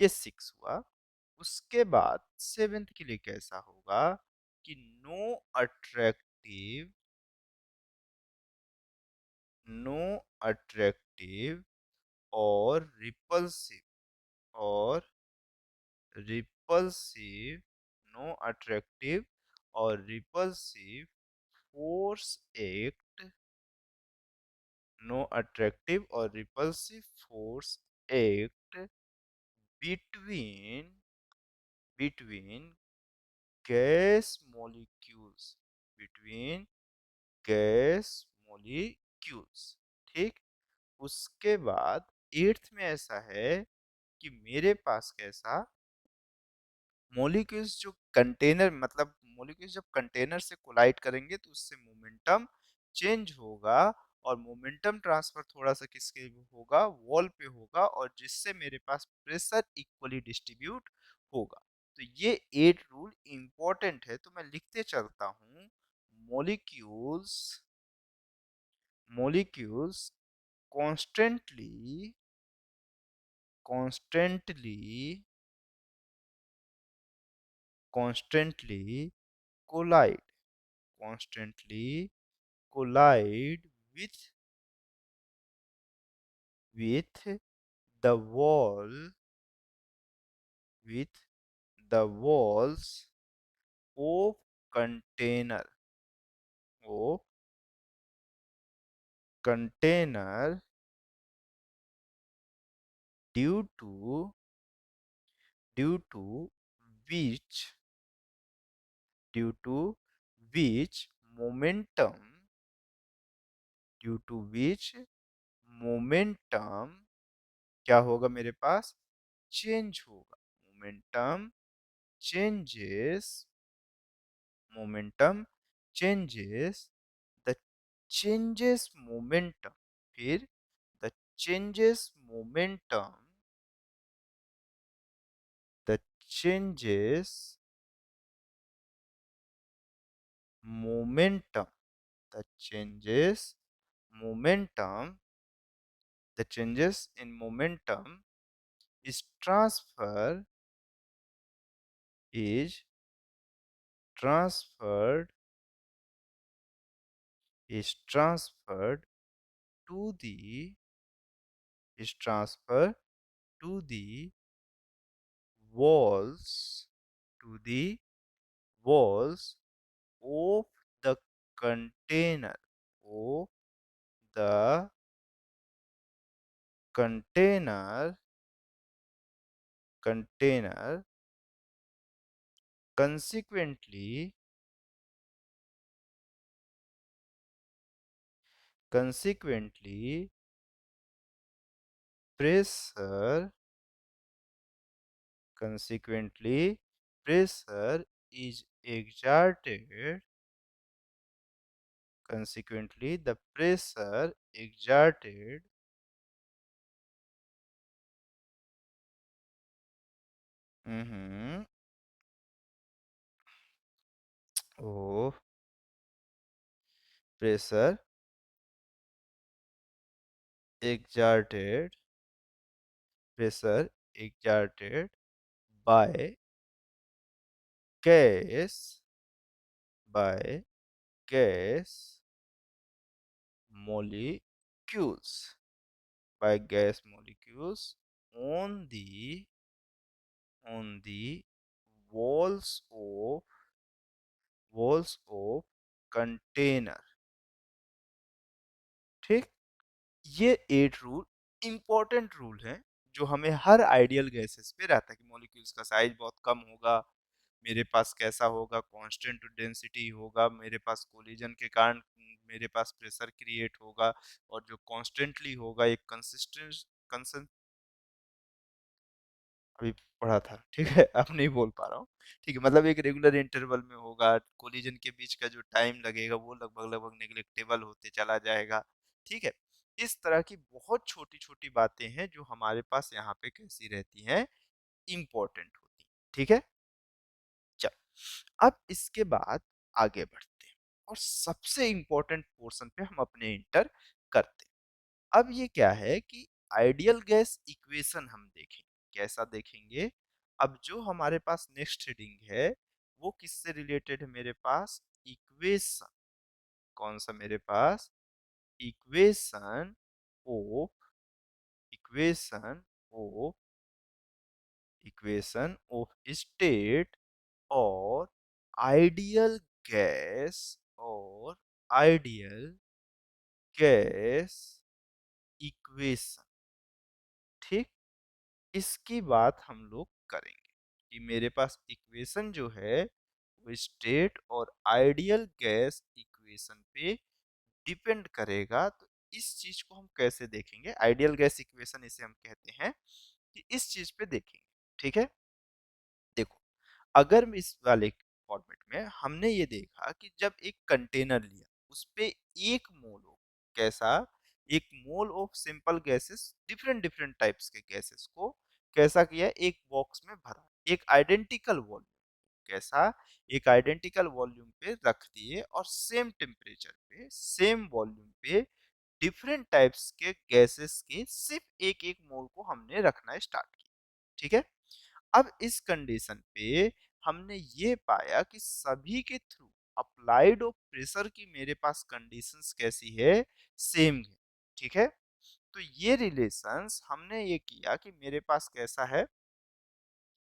ये six हुआ। उसके बाद seventh के लिए कैसा होगा कि अट्रैक्टिव नो अट्रैक्टिव और रिपल्सिव नो अट्रैक्टिव और repulsive force act no attractive और repulsive force act between between gas molecules between gas molecules. ठीक। उसके बाद एट्थ में ऐसा है कि मेरे पास कैसा मॉलिक्यूल्स जो कंटेनर मतलब मॉलिक्यूल्स जब कंटेनर से कोलाइड करेंगे तो उससे मोमेंटम चेंज होगा और मोमेंटम ट्रांसफर थोड़ा सा किसके होगा, वॉल पे होगा, और जिससे मेरे पास प्रेशर इक्वली डिस्ट्रीब्यूट होगा। तो ये 8 रूल इंपॉर्टेंट है, तो मैं लिखते चलता हूँ। Molecules molecules constantly constantly constantly collide constantly collide with the wall with the walls of container of container due to due to which due to which momentum due to which momentum क्या होगा मेरे पास, change होगा। Momentum changes momentum changes the changes momentum फिर the changes momentum the changes momentum the changes momentum the changes in momentum is is transferred transferred to the is transferred to the walls to the walls of the container of the container consequently consequently pressure consequently pressure is exerted consequently the pressure exerted mm-hmm, oh pressure exerted pressure exerted by gas by gas molecules gas molecules on the walls of container। ठीक, ये 8 rule important rule हैं जो हमें हर ideal gases पे रहता है कि molecules का साइज बहुत कम होगा, मेरे पास कैसा होगा, कांस्टेंट डेंसिटी होगा, मेरे पास कोलिजन के कारण मेरे पास प्रेशर क्रिएट होगा, और जो कॉन्स्टेंटली होगा एक कंसिस्टेंट अभी पढ़ा था, ठीक है, अब नहीं बोल पा रहा हूँ। ठीक है, मतलब एक रेगुलर इंटरवल में होगा, कोलिजन के बीच का जो टाइम लगेगा वो लगभग लगभग नेग्लेक्टेबल होते चला जाएगा। ठीक है, इस तरह की बहुत छोटी छोटी बातें हैं जो हमारे पास यहाँ पे कैसी रहती हैं, इम्पोर्टेंट होती हैं। ठीक है, चल अब इसके बाद आगे बढ़ते हैं और सबसे इम्पोर्टेंट पोर्शन पे हम अपने इंटर करते हैं। अब ये क्या है कि आइडियल गैस इक्वेशन हम देखेंगे, कैसा देखेंगे। अब जो हमारे पास नेक्स्ट रीडिंग है वो किससे रिलेटेड है, मेरे पास इक्वेशन, कौन सा मेरे पास, equation of equation of equation of state और आइडियल गैस और आइडियल गैस इक्वेशन। ठीक, इसकी बात हम लोग करेंगे कि मेरे पास इक्वेशन जो है वो स्टेट और आइडियल गैस इक्वेशन पे डिपेंड करेगा। तो इस चीज को हम कैसे देखेंगे, आइडियल गैस इक्वेशन इसे हम कहते हैं, कि इस चीज पे देखेंगे। ठीक है, देखो, अगर इस वाले फॉर्मेट में हमने ये देखा कि जब एक कंटेनर लिया उस पे एक मोल ऑफ, कैसा, एक mole of simple gases, different different types के गैसेस को कैसा किया, एक बॉक्स में भरा, एक आइडेंटिकल वॉल्यूम, कैसा, एक आइडेंटिकल वॉल्यूम पे रख दिए, और सेम टेम्परेचर पे सेम वॉल्यूम पे डिफरेंट टाइप्स के गैसेस के सिर्फ एक एक मोल को हमने रखना स्टार्ट किया। ठीक है, अब इस कंडीशन पे हमने ये पाया कि सभी के थ्रू अप्लाइड ऑफ प्रेशर की मेरे पास कंडीशंस कैसी है, सेम है। ठीक है, तो ये रिलेशंस हमने ये किया कि मेरे पास कैसा है,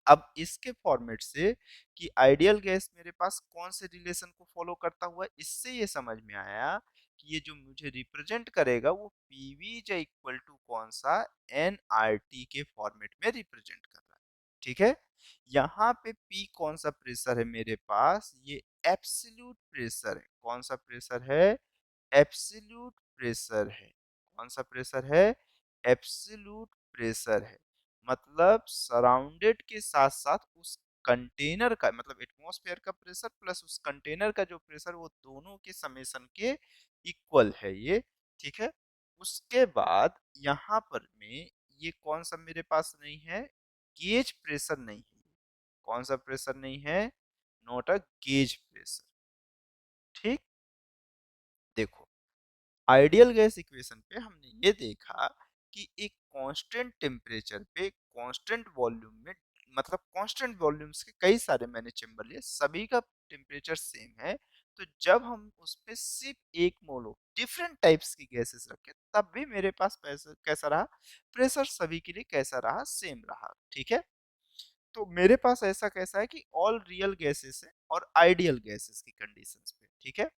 अब इसके फॉर्मेट से कि आइडियल गैस मेरे पास कौन से रिलेशन को फॉलो करता हुआ है, इससे ये समझ में आया कि ये जो मुझे रिप्रेजेंट करेगा वो पीवी इज इक्वल टू कौन सा, एन आर टी के फॉर्मेट में रिप्रेजेंट कर रहा है। ठीक है, यहाँ पे पी कौन सा प्रेशर है मेरे पास, ये एब्सोल्यूट प्रेशर है। कौन सा प्रेशर है, एब्सोल्यूट प्रेशर है। कौन सा प्रेशर है, एब्सोल्यूट प्रेशर है। मतलब सराउंडेड के साथ साथ उस कंटेनर का, मतलब एटमॉस्फेयर का प्रेशर प्लस उस कंटेनर का जो प्रेशर, वो दोनों के समेशन के इक्वल है ये। ठीक है, उसके बाद यहाँ पर में ये कौन सा मेरे पास नहीं है, गेज प्रेशर नहीं है। कौन सा प्रेशर नहीं है, नॉट अ गेज प्रेशर। ठीक, देखो, आइडियल गैस इक्वेशन पे हमने ये देखा कि एक कांस्टेंट टेम्परेचर पे कांस्टेंट वॉल्यूम में, मतलब कांस्टेंट वॉल्यूम्स के कई सारे मैंने चेंबर लिए, सभी का टेम्परेचर सेम है, तो जब हम उस पे सिर्फ एक मोल डिफरेंट टाइप्स की गैसेस रखे तब भी मेरे पास कैसा रहा, प्रेशर सभी के लिए कैसा रहा, सेम रहा। ठीक है, तो मेरे पास ऐसा कैसा है कि ऑल रियल गैसेस है और आइडियल गैसेस की कंडीशंस पे। ठीक है,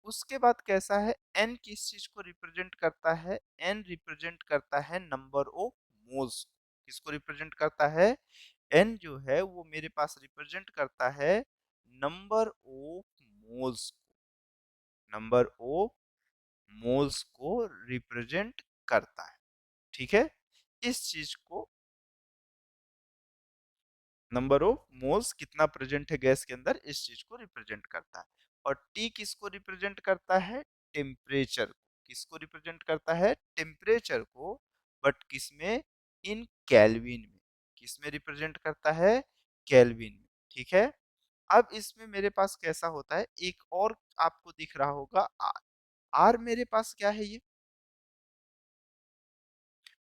उसके बाद कैसा है, एन किस चीज को रिप्रेजेंट करता है, एन रिप्रेजेंट करता है नंबर ऑफ मोल्स। किसको रिप्रेजेंट करता है, एन जो है वो मेरे पास रिप्रेजेंट करता है नंबर ऑफ मोल्स को, नंबर ऑफ मोल्स को रिप्रेजेंट करता है। ठीक है, इस चीज को, नंबर ऑफ मोल्स कितना प्रेजेंट है गैस के अंदर, इस चीज को रिप्रेजेंट करता है। और टी किसको रिप्रेजेंट करता है, टेम्परेचर को। किसको रिप्रेजेंट करता है, टेम्परेचर को, बट किसमें, इन केल्विन में। किसमें रिप्रेजेंट करता है, केल्विन में। ठीक है, अब इसमें मेरे पास कैसा होता है, एक और आपको दिख रहा होगा आर। आर मेरे पास क्या है, ये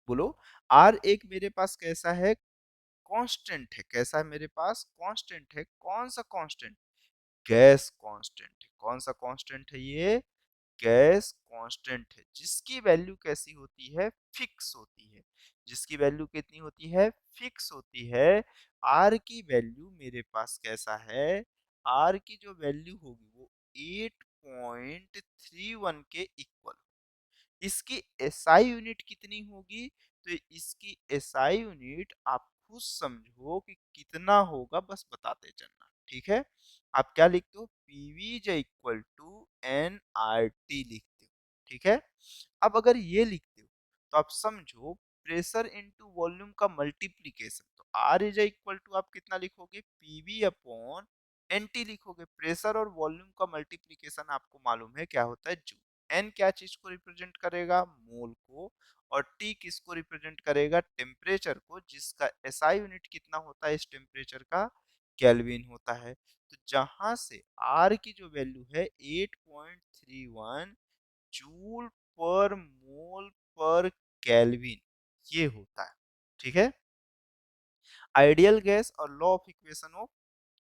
बोलो, आर एक मेरे पास कैसा है, कांस्टेंट है। कैसा है मेरे पास, कांस्टेंट है। कौन सा कांस्टेंट, गैस कांस्टेंट है। कौन सा कांस्टेंट है ये, गैस कांस्टेंट है, जिसकी वैल्यू कैसी होती है, फिक्स होती है। जिसकी वैल्यू कितनी होती है, फिक्स होती है। आर की वैल्यू मेरे पास कैसा है, आर की जो वैल्यू होगी वो 8.31 के इक्वल। इसकी एसआई यूनिट कितनी होगी, तो इसकी एसआई यूनिट आप खुद समझो कि कितना होगा, बस बताते चलना। ठीक है, आप क्या लिखते हो, PV is equal to N R T लिखते हो। ठीक है, अब अगर ये लिखते हो तो आप समझो प्रेशर इनटू वॉल्यूम का मल्टीप्लीकेशन, तो आर इज इक्वल टू आप कितना लिखोगे, पीवी अपॉन एन टी लिखोगे। प्रेशर और वॉल्यूम का मल्टीप्लीकेशन आपको मालूम है क्या होता है, जूल। एन क्या चीज को रिप्रेजेंट करेगा, मोल को, और टी किसको रिप्रेजेंट करेगा, टेम्परेचर को, जिसका एसआई यूनिट कितना होता है इस टेम्परेचर का, केल्विन होता है। तो जहां से आर की जो वैल्यू है 8.31 जूल पर मोल पर केल्विन, ये होता है। ठीक है, आइडियल गैस और law of equation of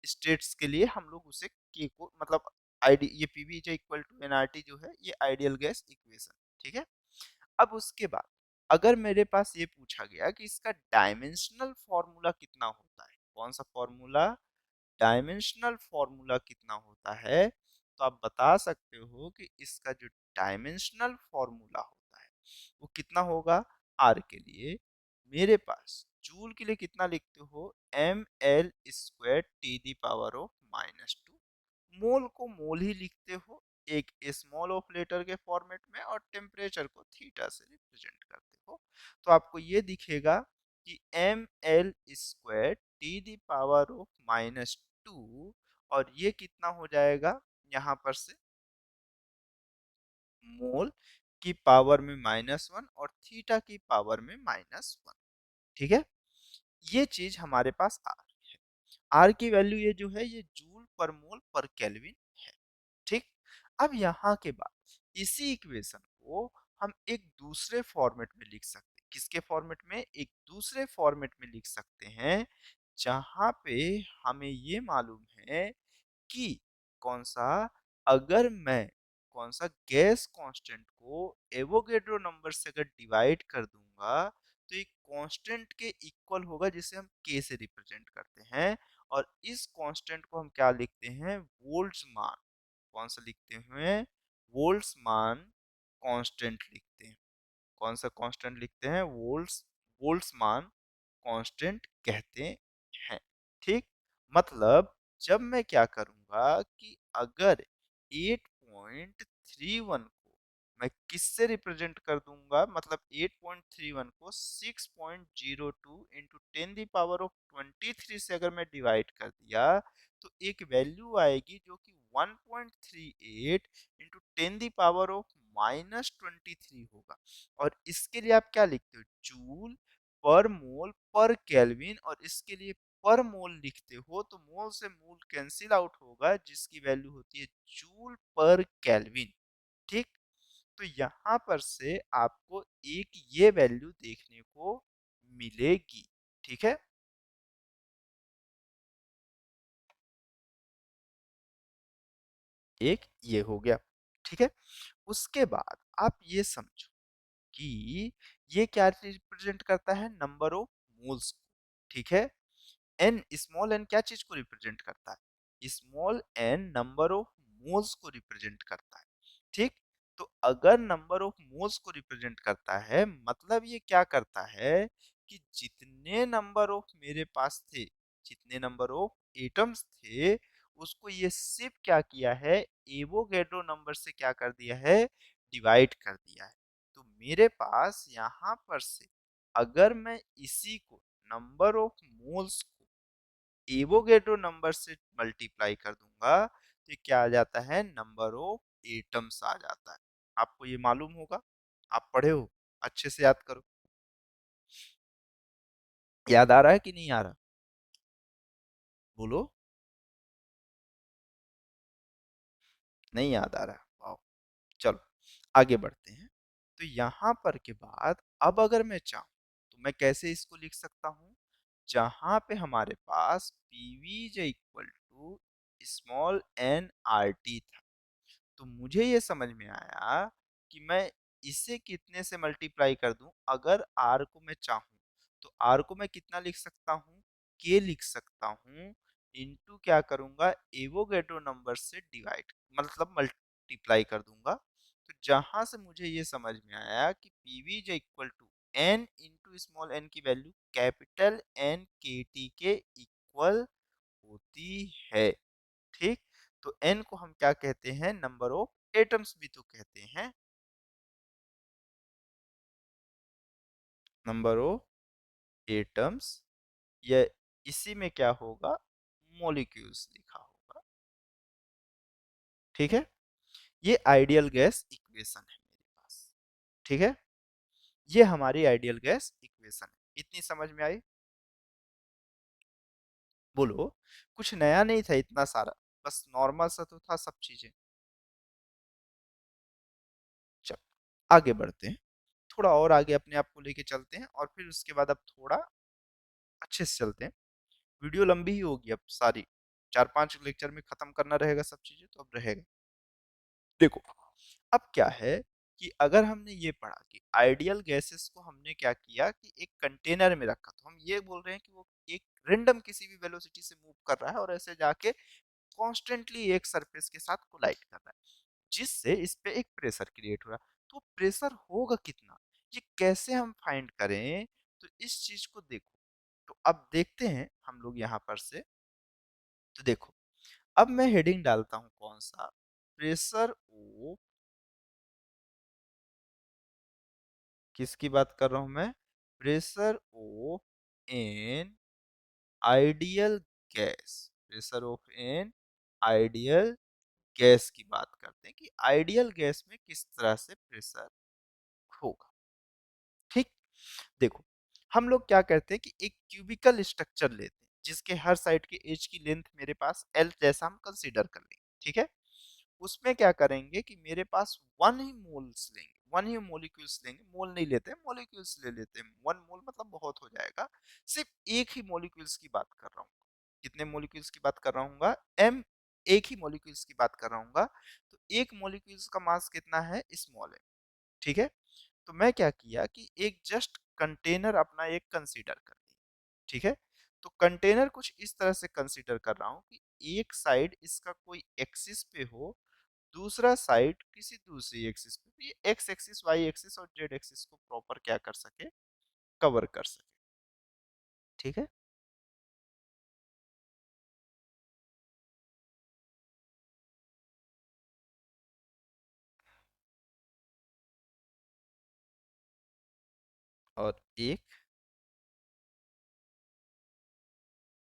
states के लिए हम लोग उसे के को, मतलब आईडी, ये पीवी इक्वल टू एनआरटी जो है ये आइडियल गैस इक्वेशन। ठीक है, अब उसके बाद अगर मेरे पास ये पूछा गया कि इसका डायमेंशनल फॉर्मूला कितना होता है, कौन सा फॉर्मूला, डायमेंशनल फॉर्मूला कितना होता है, तो आप बता सकते हो कि इसका जो डायमेंशनल फॉर्मूला होता है वो कितना होगा। आर के लिए मेरे पास जूल के लिए कितना लिखते हो, M L square T the power of -2। Mole को मोल ही लिखते हो, एक स्मॉल ऑफ लेटर के फॉर्मेट में और टेम्परेचर को थीटा से रिप्रेजेंट करते हो, तो आपको ये दिखेगा कि ml² T the power of -2, और ये कितना हो जाएगा यहाँ पर से मोल की पावर में -1 और थीटा की पावर में -1। ठीक है, ये चीज हमारे पास आ रही है। आर की वैल्यू ये जो है ये जूल पर मोल पर केल्विन है। ठीक, अब यहाँ के बाद इसी इक्वेशन को हम एक दूसरे फॉर्मेट में लिख सकते हैं। किसके फॉर्मेट में? एक दूसरे फॉर्मेट में लिख सकते हैं जहां पे हमें ये मालूम है कि कौन सा, अगर मैं कौन सा गैस कांस्टेंट को एवोगेड्रो नंबर से अगर डिवाइड कर दूंगा तो एक कांस्टेंट के इक्वल होगा जिसे हम के से रिप्रेजेंट करते हैं, और इस कांस्टेंट को हम क्या लिखते हैं? बोल्ट्जमान। कौन सा लिखते हैं? बोल्ट्जमान कांस्टेंट लिखते हैं। कौन सा कांस्टेंट लिखते हैं? बोल्ट्जमान कांस्टेंट कहते हैं। ठीक, मतलब जब मैं क्या करूंगा कि अगर 8.31 को मैं किससे रिप्रेजेंट कर दूंगा, मतलब 8.31 को 6.02 इंटू 10⁻23 से अगर मैं डिवाइड कर दिया तो एक वैल्यू आएगी जो कि 1.38 इंटू 10⁻23 होगा। और इसके लिए आप क्या लिखते हो? जूल पर मोल पर केल्विन, और इसके लिए पर मोल लिखते हो तो मोल से मोल कैंसिल आउट होगा जिसकी वैल्यू होती है जूल पर केल्विन। ठीक, तो यहां पर से आपको एक ये वैल्यू देखने को मिलेगी। ठीक है, एक ये हो गया। ठीक है, उसके बाद आप ये समझो कि ये क्या रिप्रेजेंट करता है? नंबर ऑफ मोल्स को। ठीक है, एन, स्मॉल एन क्या चीज को रिप्रेजेंट करता है? Small N number of moles को रिप्रेजेंट करता है। ठीक, तो अगर नंबर ऑफ मोल्स को रिप्रेजेंट करता है मतलब ये क्या करता है कि जितने नंबर ऑफ मेरे पास थे, जितने नंबर ऑफ एटम्स थे, उसको ये सिर्फ क्या किया है? एवोगैड्रो नंबर से क्या कर दिया है? डिवाइड कर दिया है। तो मेरे पास यहाँ पर से अगर मैं इसी को नंबर ऑफ मोल्स को एवोगैड्रो नंबर से मल्टीप्लाई कर दूंगा तो ये क्या आ जाता है? नंबर ऑफ एटम्स आ जाता है। आपको ये मालूम होगा, आप पढ़े हो, अच्छे से याद करो। याद आ रहा है कि नहीं आ रहा? बोलो। नहीं याद आ रहा? वाओ, चलो आगे बढ़ते हैं। तो यहाँ पर के बाद अब अगर मैं चाहूँ तो मैं कैसे इसको लिख सकता हूँ? जहाँ पे हमारे पास PV is equal to small N R T था, तो मुझे ये समझ में आया कि मैं इसे कितने से मल्टीप्लाई कर दूं? अगर r को मैं चाहूं तो r को मैं कितना लिख सकता हूं? k लिख सकता हूं, इनटू क्या करूंगा? एवोगैड्रो नंबर से डिवाइड, मतलब मल्टीप्लाई कर दूंगा। तो जहां से मुझे ये समझ में आया कि PV is equal to N into small N की वैल्यू कैपिटल एन के टी के इक्वल होती है। ठीक, तो n को हम क्या कहते हैं? नंबर ऑफ एटम्स भी तो कहते हैं। नंबर ऑफ एटम्स, या इसी में क्या होगा? मॉलिक्यूल्स लिखा होगा। ठीक है, ये आइडियल गैस इक्वेशन है मेरे पास। ठीक है, ये हमारी आइडियल गैस इक्वेशन है। इतनी समझ में आई? बोलो, कुछ नया नहीं था इतना सारा, बस नॉर्मल सा तो था सब चीजें। चल आगे बढ़ते हैं, थोड़ा और आगे अपने आप को लेके चलते हैं, और फिर उसके बाद अब थोड़ा अच्छे से चलते हैं। वीडियो लंबी ही होगी अब सारी, 4-5 लेक्चर में खत्म करना रहेगा सब चीजें, तो अब रहेगा। देखो, अब क्या है कि अगर हमने ये पढ़ा कि आइडियल गैसेस को हमने क्या किया कि एक कंटेनर में रखा, तो हम ये बोल रहे हैं कि वो एक रेंडम किसी भी वेलोसिटी से मूव कर रहा है और ऐसे जाके कॉन्स्टेंटली एक सरफेस के साथ कोलाइड कर रहा है, जिससे इस पे एक प्रेशर क्रिएट हो रहा है। तो प्रेशर होगा कितना, ये कैसे हम फाइंड करें? तो इस चीज को देखो, तो अब देखते हैं हम लोग यहाँ पर से। तो देखो, अब मैं हेडिंग डालता हूँ कौन सा? प्रेशर ऑफ, किसकी बात कर रहा हूं मैं, pressure of an ideal gas, pressure of an ideal gas की बात करते हैं कि आइडियल गैस में किस तरह से प्रेशर होगा। ठीक, देखो हम लोग क्या करते हैं कि एक क्यूबिकल स्ट्रक्चर लेते हैं जिसके हर साइड के एज की लेंथ मेरे पास एल जैसा हम कंसीडर कर लेंगे, ठीक है। उसमें क्या करेंगे कि मेरे पास वन ही मोल्स लेंगे, वन ही मोलिक्यूल्स लेंगे, मोल नहीं लेते हैं, मोलिक्यूल्स ले लेते हैं। वन मोल मतलब बहुत हो जाएगा, सिर्फ एक ही मोलिक्यूल्स की बात कर रहा हूँ। कितने मोलिक्यूल्स की बात कर रहा हूँ, एम, एक ही मोलिक्यूल्स की बात कर रहा हूँ। तो एक मोलिक्यूल्स का मास कितना है, स्मॉल है, ठीक है। तो मैं क्या किया कि एक जस्ट कंटेनर अपना एक कंसीडर कर लिया, ठीक है। तो कंटेनर कुछ इस तरह से कंसीडर कर रहा हूँ कि एक साइड इसका कोई एक्सिस पे हो, दूसरा साइड किसी दूसरी एक्सिस पे, तो ये एक्स एक्सिस, वाई एक्सिस और जेड एक्सिस को प्रॉपर क्या कर सके, कवर कर सके, ठीक है। और एक,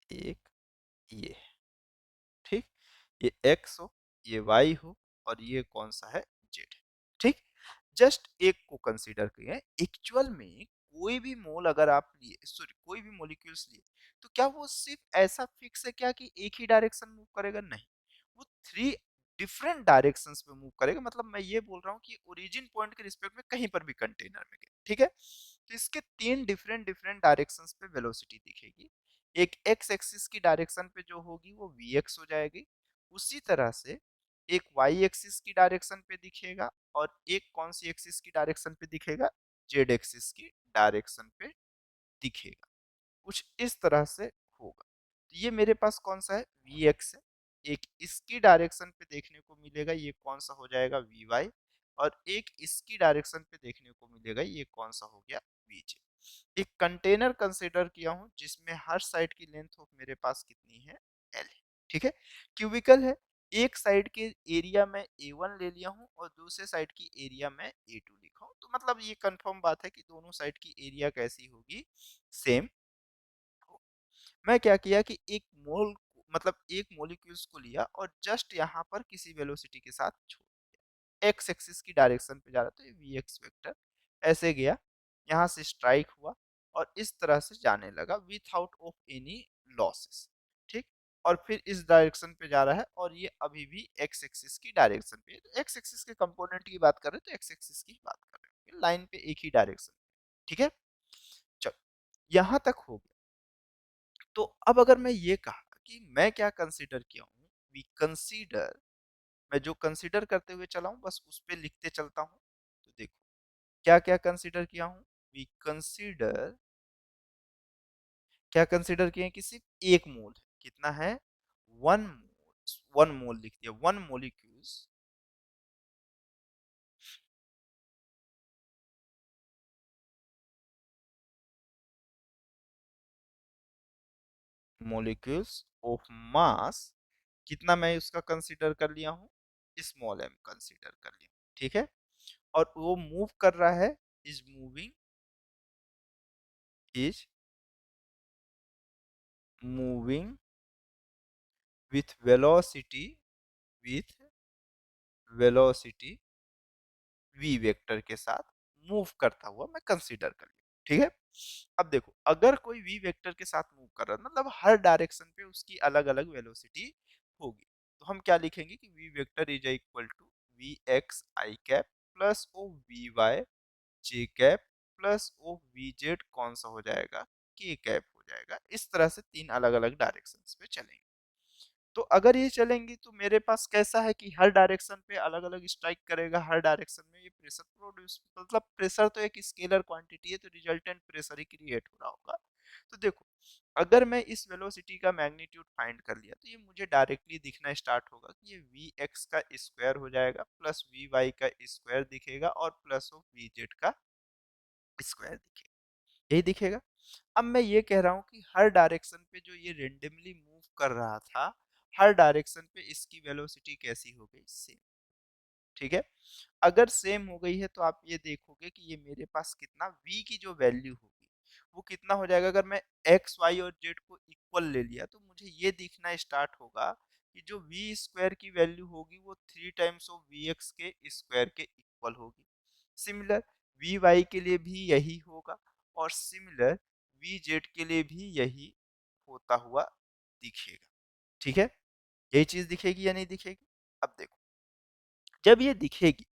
एक ये, ठीक, ये एक्स हो, ये वाई हो, और ये कौन सा है, जेड, ठीक। जस्ट एक को कंसीडर किए, एक्चुअल में कोई भी मोल अगर आप लिए, सॉरी कोई भी मॉलिक्यूल्स लिए, तो क्या वो सिर्फ ऐसा फिक्स है क्या कि एक ही डायरेक्शन मूव करेगा, नहीं, वो थ्री डिफरेंट डायरेक्शंस पे मूव करेगा। मतलब मैं ये बोल रहा हूँ कि ओरिजिन पॉइंट के रिस्पेक्ट में कहीं पर भी कंटेनर में गए, ठीक है, तो इसके तीन डिफरेंट डिफरेंट डायरेक्शंस पे वेलोसिटी दिखेगी। एक एक्स एक्सिस की डायरेक्शन पे जो होगी वो वी एक्स हो जाएगी, उसी तरह से एक वाई एक्सिस की डायरेक्शन पे दिखेगा, और एक कौन सी एक्सिस की डायरेक्शन पे दिखेगा, जेड एक्सिस की डायरेक्शन पे दिखेगा, कुछ इस तरह से होगा। तो ये मेरे पास कौन सा है, वी एक्स है। एक इसकी डायरेक्शन पे देखने को मिलेगा, ये कौन सा हो जाएगा, वी वाई, और एक इसकी डायरेक्शन पे देखने को मिलेगा, ये कौन सा हो गया, वी जे। एक कंटेनर कंसिडर किया हूं जिसमें हर साइड की लेंथ ऑफ मेरे पास कितनी है, एल है, ठीक है। क्यूबिकल है, एक साइड के एरिया में ए वन ले लिया हूं और दूसरे साइड की एरिया में ए टू लिखा हूं, तो मतलब ये कंफर्म बात है कि दोनों साइड की एरिया कैसी होगी, सेम। मैं क्या किया कि एक मोल, मतलब एक मोलिक्यूल्स को लिया और जस्ट यहाँ पर किसी वेलोसिटी के साथ छोड़ दिया, एक्स एक्सिस की डायरेक्शन पे जा रहा, तो ये वी एक्स वेक्टर ऐसे गया, यहाँ से स्ट्राइक हुआ और इस तरह से जाने लगा विथआउट ऑफ एनी लॉसेस, ठीक। और फिर इस डायरेक्शन पे जा रहा है और ये अभी भी एक्स एक्सिस की डायरेक्शन पे है। तो एक्स एक्सिस के कंपोनेंट की बात कर रहे हैं तो एक्स एक्सिस की बात कर रहे हैं, लाइन पे एक ही डायरेक्शन, ठीक है। चलो, यहाँ तक हो गया। तो अब अगर मैं ये कहा कि मैं क्या कंसीडर किया हूँ, वी कंसीडर, मैं जो कंसीडर करते हुए चला हूँ बस उस पे लिखते चलता हूँ। तो देखो क्या क्या कंसीडर किया हूँ, वी कंसीडर, क्या कंसीडर किए कि सिर्फ एक मोल है, कितना है, वन मोल, वन मोल लिख दिया, one molecules, molecules of mass, कितना मैं उसका कंसीडर कर लिया हूँ, स्मॉल एम कंसीडर कर लिया, ठीक है। और वो मूव कर रहा है, is moving, is moving with velocity, with velocity v vector के साथ मूव करता हुआ मैं कंसीडर कर लिया, ठीक है। अब देखो अगर कोई v वेक्टर के साथ मूव कर रहा है मतलब हर डायरेक्शन पे उसकी अलग अलग वेलोसिटी होगी, तो हम क्या लिखेंगे कि v vector is equal to V X I cap plus O V Y J cap plus O V Z कौन सा हो जाएगा, के कैप हो जाएगा। इस तरह से तीन अलग अलग डायरेक्शंस पे चलेंगे। तो अगर ये चलेंगी तो मेरे पास कैसा है कि हर डायरेक्शन पे अलग अलग स्ट्राइक करेगा, हर डायरेक्शन में ये प्रेशर प्रोड्यूस, मतलब प्रेशर तो एक स्केलर क्वांटिटी है तो रिजल्टेंट प्रेशर ही क्रिएट हो रहा होगा। तो देखो अगर मैं इस वेलोसिटी का मैग्नीट्यूड फाइंड कर लिया तो ये मुझे डायरेक्टली दिखना स्टार्ट होगा कि ये वी एक्स का स्क्वायर हो जाएगा प्लस वी वाई का स्क्वायर दिखेगा और प्लस ऑफ वी जेड का स्क्वायर दिखेगा, यही दिखेगा। अब मैं ये कह रहा हूँ कि हर डायरेक्शन पे जो ये रेंडमली मूव कर रहा था, हर डायरेक्शन पे इसकी वेलोसिटी कैसी हो गई, सेम। ठीक है। अगर सेम हो गई है तो आप ये देखोगे कि ये मेरे पास कितना v की जो वैल्यू होगी वो कितना हो जाएगा। अगर मैं x y और z को इक्वल ले लिया तो मुझे ये दिखना स्टार्ट होगा कि जो v स्क्वायर की वैल्यू होगी वो 3 टाइम्स ऑफ vx के स्क्वायर के इक्वल होगी। सिमिलर vy के लिए भी यही होगा और सिमिलर vz के लिए भी यही होता हुआ दिखेगा। ठीक है, यही चीज दिखेगी या नहीं दिखेगी। अब देखो, जब ये दिखेगी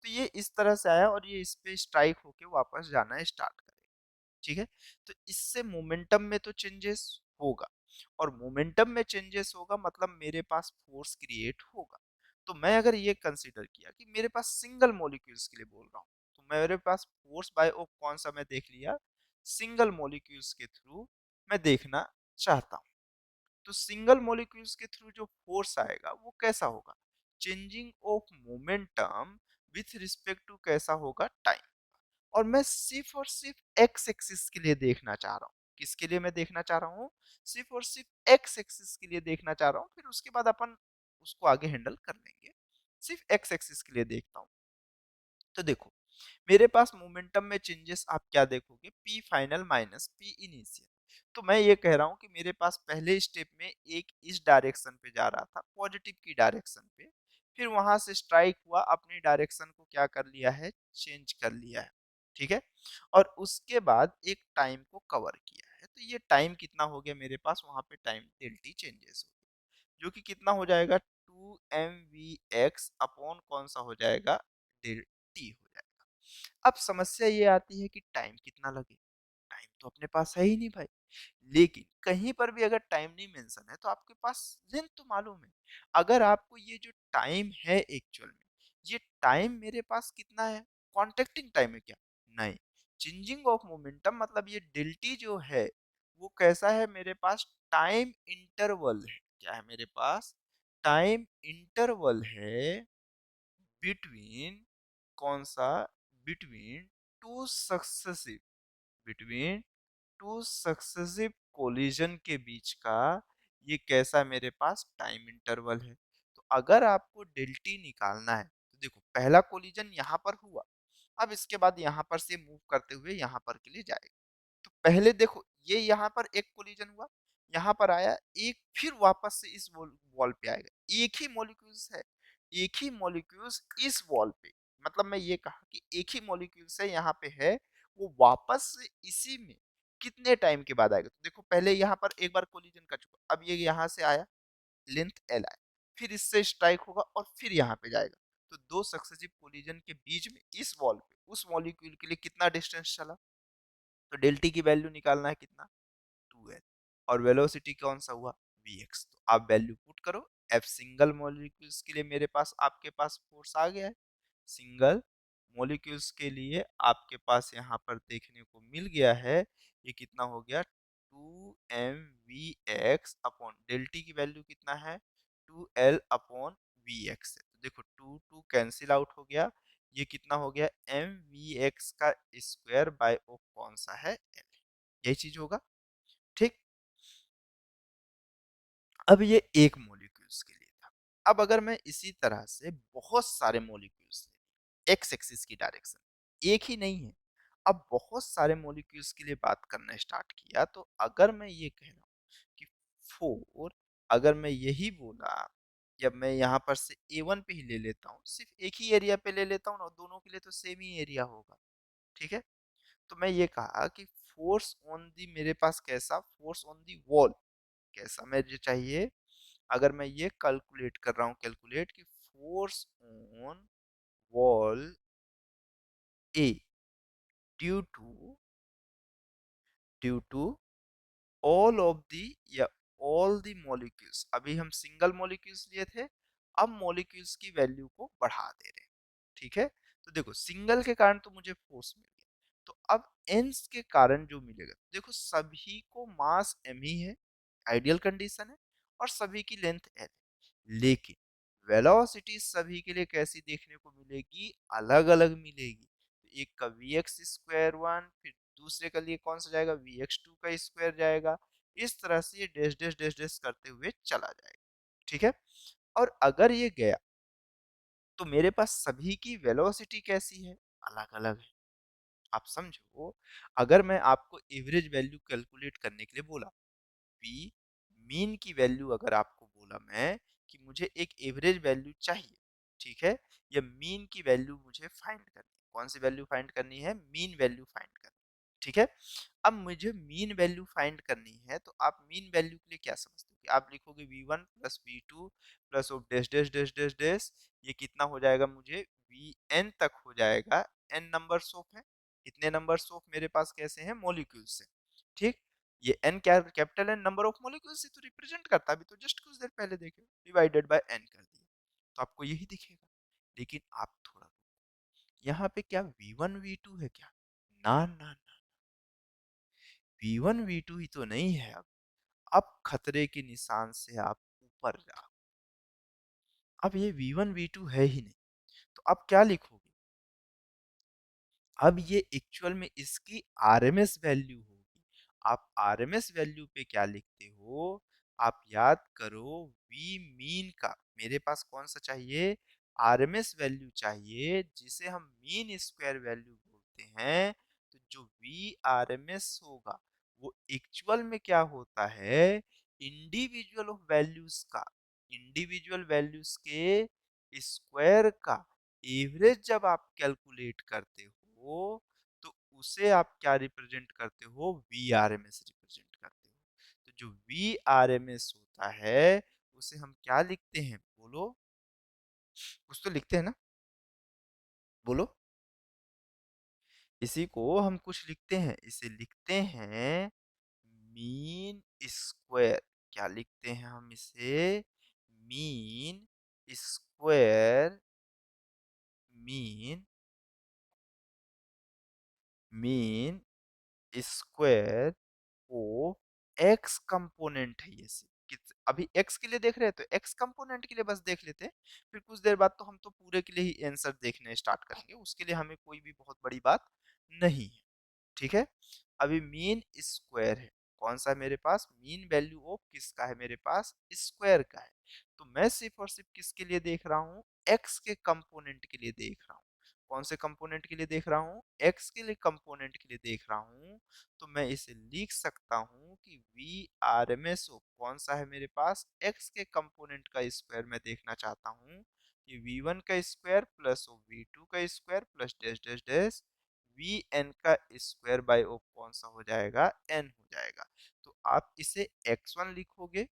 तो ये इस तरह से आया और ये इस पे स्ट्राइक होके वापस जाना स्टार्ट करेगा। ठीक है, तो इससे मोमेंटम में तो चेंजेस होगा और मोमेंटम में चेंजेस होगा मतलब मेरे पास फोर्स क्रिएट होगा। तो मैं अगर ये कंसीडर किया कि मेरे पास सिंगल मॉलिक्यूल्स के लिए बोल रहा हूँ तो मेरे पास फोर्स बाय ओ कौन सा मैं देख लिया, सिंगल मॉलिक्यूल्स के थ्रू मैं देखना चाहता हूँ। तो सिंगल मॉलिक्यूल्स के थ्रू जो फोर्स आएगा वो कैसा होगा, changing of momentum with respect to कैसा होगा, टाइम। और मैं सिर्फ और सिर्फ एक्स एक्सिस के लिए देखना चाह रहा हूँ। किसके लिए मैं देखना चाह रहा हूँ, सिर्फ और सिर्फ एक्स एक्सिस के लिए देखना चाह रहा हूँ। फिर उसके बाद अपन उसको आगे हैंडल कर लेंगे। सिर्फ एक्स एक्सिस के लिए देखता हूँ। तो देखो, मेरे पास मोमेंटम में चेंजेस आप क्या देखोगे, P final minus P initial. तो मैं ये कह रहा हूँ कि मेरे पास पहले स्टेप में एक इस डायरेक्शन पे जा रहा था, पॉजिटिव की डायरेक्शन पे, फिर वहां से स्ट्राइक हुआ, अपनी डायरेक्शन को क्या कर लिया है, चेंज कर लिया है। ठीक है, और उसके बाद एक टाइम को कवर किया है। तो ये टाइम कितना हो गया मेरे पास, वहां पे टाइम डेल टी चेंजेस हो गया, जो कि कितना हो जाएगा, 2mvx अपॉन कौन सा हो जाएगा, डेल टी हो जाएगा। अब समस्या ये आती है कि टाइम कितना लगे। टाइम तो अपने पास है ही नहीं भाई। लेकिन कहीं पर भी अगर टाइम नहीं मेंशन है तो आपके पास लेंथ तो मालूम है। अगर आपको ये जो टाइम है एक्चुअल में, ये टाइम मेरे पास कितना है, कॉन्टेक्टिंग टाइम है क्या, नहीं, चेंजिंग ऑफ मोमेंटम मतलब ये डेल्टी जो है वो कैसा है मेरे पास, टाइम इंटरवल है। क्या है मेरे पास, टाइम इंटरवल है बिटवीन कौन सा, between two successive, between two successive collision के बीच का ये कैसा मेरे पास टाइम इंटरवल है। तो अगर आपको डेल्टी निकालना है तो देखो, पहला कोलिजन यहाँ पर हुआ, अब इसके बाद यहाँ पर से मूव करते हुए यहाँ पर के लिए जाएगा। तो पहले देखो, ये यहाँ पर एक कोलिजन हुआ, यहाँ पर आया एक, फिर वापस से इस वॉल पे आएगा। एक ही मॉलिक्यूल्स है, एक ही मॉलिक्यूल्स इस वॉल पे, मतलब मैं ये कहा कि एक ही मॉलिक्यूल्स है यहाँ पे है, वो वापस से इसी में कितने टाइम के बाद आएगा। तो देखो, पहले यहाँ पर एक बार कोलिजन कर चुका, अब ये यहाँ से आया, लेंथ एल आया, फिर इससे स्ट्राइक होगा और फिर यहाँ पे जाएगा। तो दो सक्सेसिव कोलिजन के बीच में इस वॉल पे उस मॉलिक्यूल के लिए कितना डिस्टेंस चला, तो डेल टी की वैल्यू निकालना है कितना, 2l। और वेलोसिटी कौन सा हुआ, vx। तो आप वैल्यू पुट करो, f सिंगल मॉलिक्यूल्स के लिए मेरे पास आपके पास फोर्स आ गया है, सिंगल मॉलिक्यूल्स के लिए आपके पास यहाँ पर देखने को मिल गया है, ये कितना हो गया, 2mvx अपॉन डेल टी की वैल्यू कितना है, 2l अपॉन vx है। तो देखो 2 2 कैंसिल आउट हो गया, ये कितना हो गया, mvx का स्क्वायर बाय ओ कौन सा है, l। यही चीज होगा। ठीक, अब ये एक मॉलिक्यूल्स के लिए था। अब अगर मैं इसी तरह से बहुत सारे मॉलिक्यूल्स एक्स एक्सिस की डायरेक्शन, एक ही नहीं है, अब बहुत सारे मॉलिक्यूल्स के लिए बात करना स्टार्ट किया, तो अगर मैं ये कह रहा हूँ कि 4, अगर मैं यही बोला, जब मैं यहाँ पर से A1 पे ही ले लेता हूँ, सिर्फ एक ही एरिया पे ले लेता हूँ ना, दोनों के लिए तो सेम ही एरिया होगा। ठीक है, तो मैं ये कहा कि फोर्स ऑन दी, मेरे पास कैसा फोर्स ऑन दी वॉल, कैसा मुझे चाहिए, अगर मैं ये कैलकुलेट कर रहा हूँ, कैलकुलेट कि force on wall A due to, due to all of the, या ऑल दी मॉलिक्यूल्स, अभी हम सिंगल मॉलिक्यूल्स लिए थे, अब मॉलिक्यूल्स की वैल्यू को बढ़ा दे रहे हैं। ठीक है, तो देखो सिंगल के कारण तो मुझे फोर्स मिल गया, तो अब एन्स के कारण जो मिलेगा, देखो सभी को मास m ही है, आइडियल कंडीशन है, और सभी की लेंथ l है, लेकिन वेलोसिटी सभी के लिए कैसी देखने को मिलेगी, अलग अलग मिलेगी। तो एक का वी एक्स स्क्वायर वन, फिर दूसरे का लिए कौन सा जाएगा, वी एक्स टू का स्क्वायर जाएगा। इस तरह से ये डैश डैश डैश डैश करते हुए चला जाएगा। ठीक है, और अगर ये गया तो मेरे पास सभी की वेलोसिटी कैसी है, अलग अलग है। आप समझो, अगर मैं आपको एवरेज वैल्यू कैलकुलेट करने के लिए बोला, पी मीन की वैल्यू अगर आपको बोला मैं कि मुझे एक एवरेज वैल्यू चाहिए, ठीक है, या मीन की वैल्यू मुझे फाइंड करनी है, कौन सी वैल्यू फाइंड करनी है, मीन वैल्यू फाइंड करनी है, ठीक है। अब मुझे मीन वैल्यू फाइंड करनी है, तो आप मीन वैल्यू के लिए क्या समझते हो कि आप लिखोगे v1 plus v2 plus of dash dash dash dash dash, ये कितना हो जाएगा, मुझे vn तक हो जाएगा, n नंबर्स ऑफ है, इतने नंबर्स ऑफ मेरे पास कैसे हैं, मॉलिक्यूल्स से, ठीक। ये n क्या, capital N number of molecules से तो रिप्रेजेंट करता है, अभी तो जस्ट कुछ देर पहले देखे, डिवाइडेड बाय n कर दिया, तो आपको यही दिखेगा। लेकिन आप थोड़ा, यहाँ पे क्या v1 v2 है क्या, ना ना ना, v1 v2 ही तो नहीं है। अब खतरे के निशान से आप ऊपर जाओ, अब ये v1 v2 है ही नहीं, तो आप क्या लिखोगे, अब ये एक्चुअल में इसकी आरएमएस वैल्यू होगी। आप आरएमएस वैल्यू पे क्या लिखते हो, आप याद करो, वी मीन का मेरे पास कौन सा चाहिए, आरएमएस वैल्यू चाहिए, जिसे हम मीन स्क्वायर वैल्यू बोलते हैं। तो जो वी आरएमएस होगा वो एक्चुअल में क्या होता है, इंडिविजुअल ऑफ वैल्यूज का, इंडिविजुअल वैल्यूज के स्क्वायर का एवरेज जब आप कैलकुलेट करते हो, तो उसे आप क्या रिप्रेजेंट करते हो, V R M S represent करते हो। तो जो वी आर एम एस होता है उसे हम क्या लिखते हैं, बोलो, कुछ तो लिखते हैं ना, बोलो, इसी को हम कुछ लिखते हैं, इसे लिखते हैं मीन स्क्वायर। क्या लिखते हैं हम इसे, mean square, mean, mean square of X component है ये सी, अभी एक्स के लिए देख रहे हैं तो एक्स कंपोनेंट के लिए बस देख लेते हैं, फिर कुछ देर बाद तो हम तो पूरे के लिए ही आंसर देखने स्टार्ट करेंगे, उसके लिए हमें कोई भी बहुत बड़ी बात नहीं है, ठीक है। अभी मीन स्क्वायर है, कौन सा है मेरे पास, मीन वैल्यू ऑफ किसका है, मेरे पास स्क्वायर का है। तो मैं सिर्फ और सिर्फ किसके लिए देख रहा हूँ, एक्स के कंपोनेंट के लिए देख रहा हूँ। कौन से कंपोनेंट के लिए देख रहा हूँ, एक्स के लिए कंपोनेंट के लिए देख रहा हूँ। तो मैं इसे लिख सकता हूँ कि V R M S O कौन सा है मेरे पास, एक्स के कंपोनेंट का स्क्वायर मैं देखना चाहता हूँ, कि वी वन का स्क्वायर प्लस वी टू का square plus dash dash dash V N का स्क्वायर बाय ओ कौन सा हो जाएगा, एन हो जाएगा। तो आप इसे x1 लिखोगे,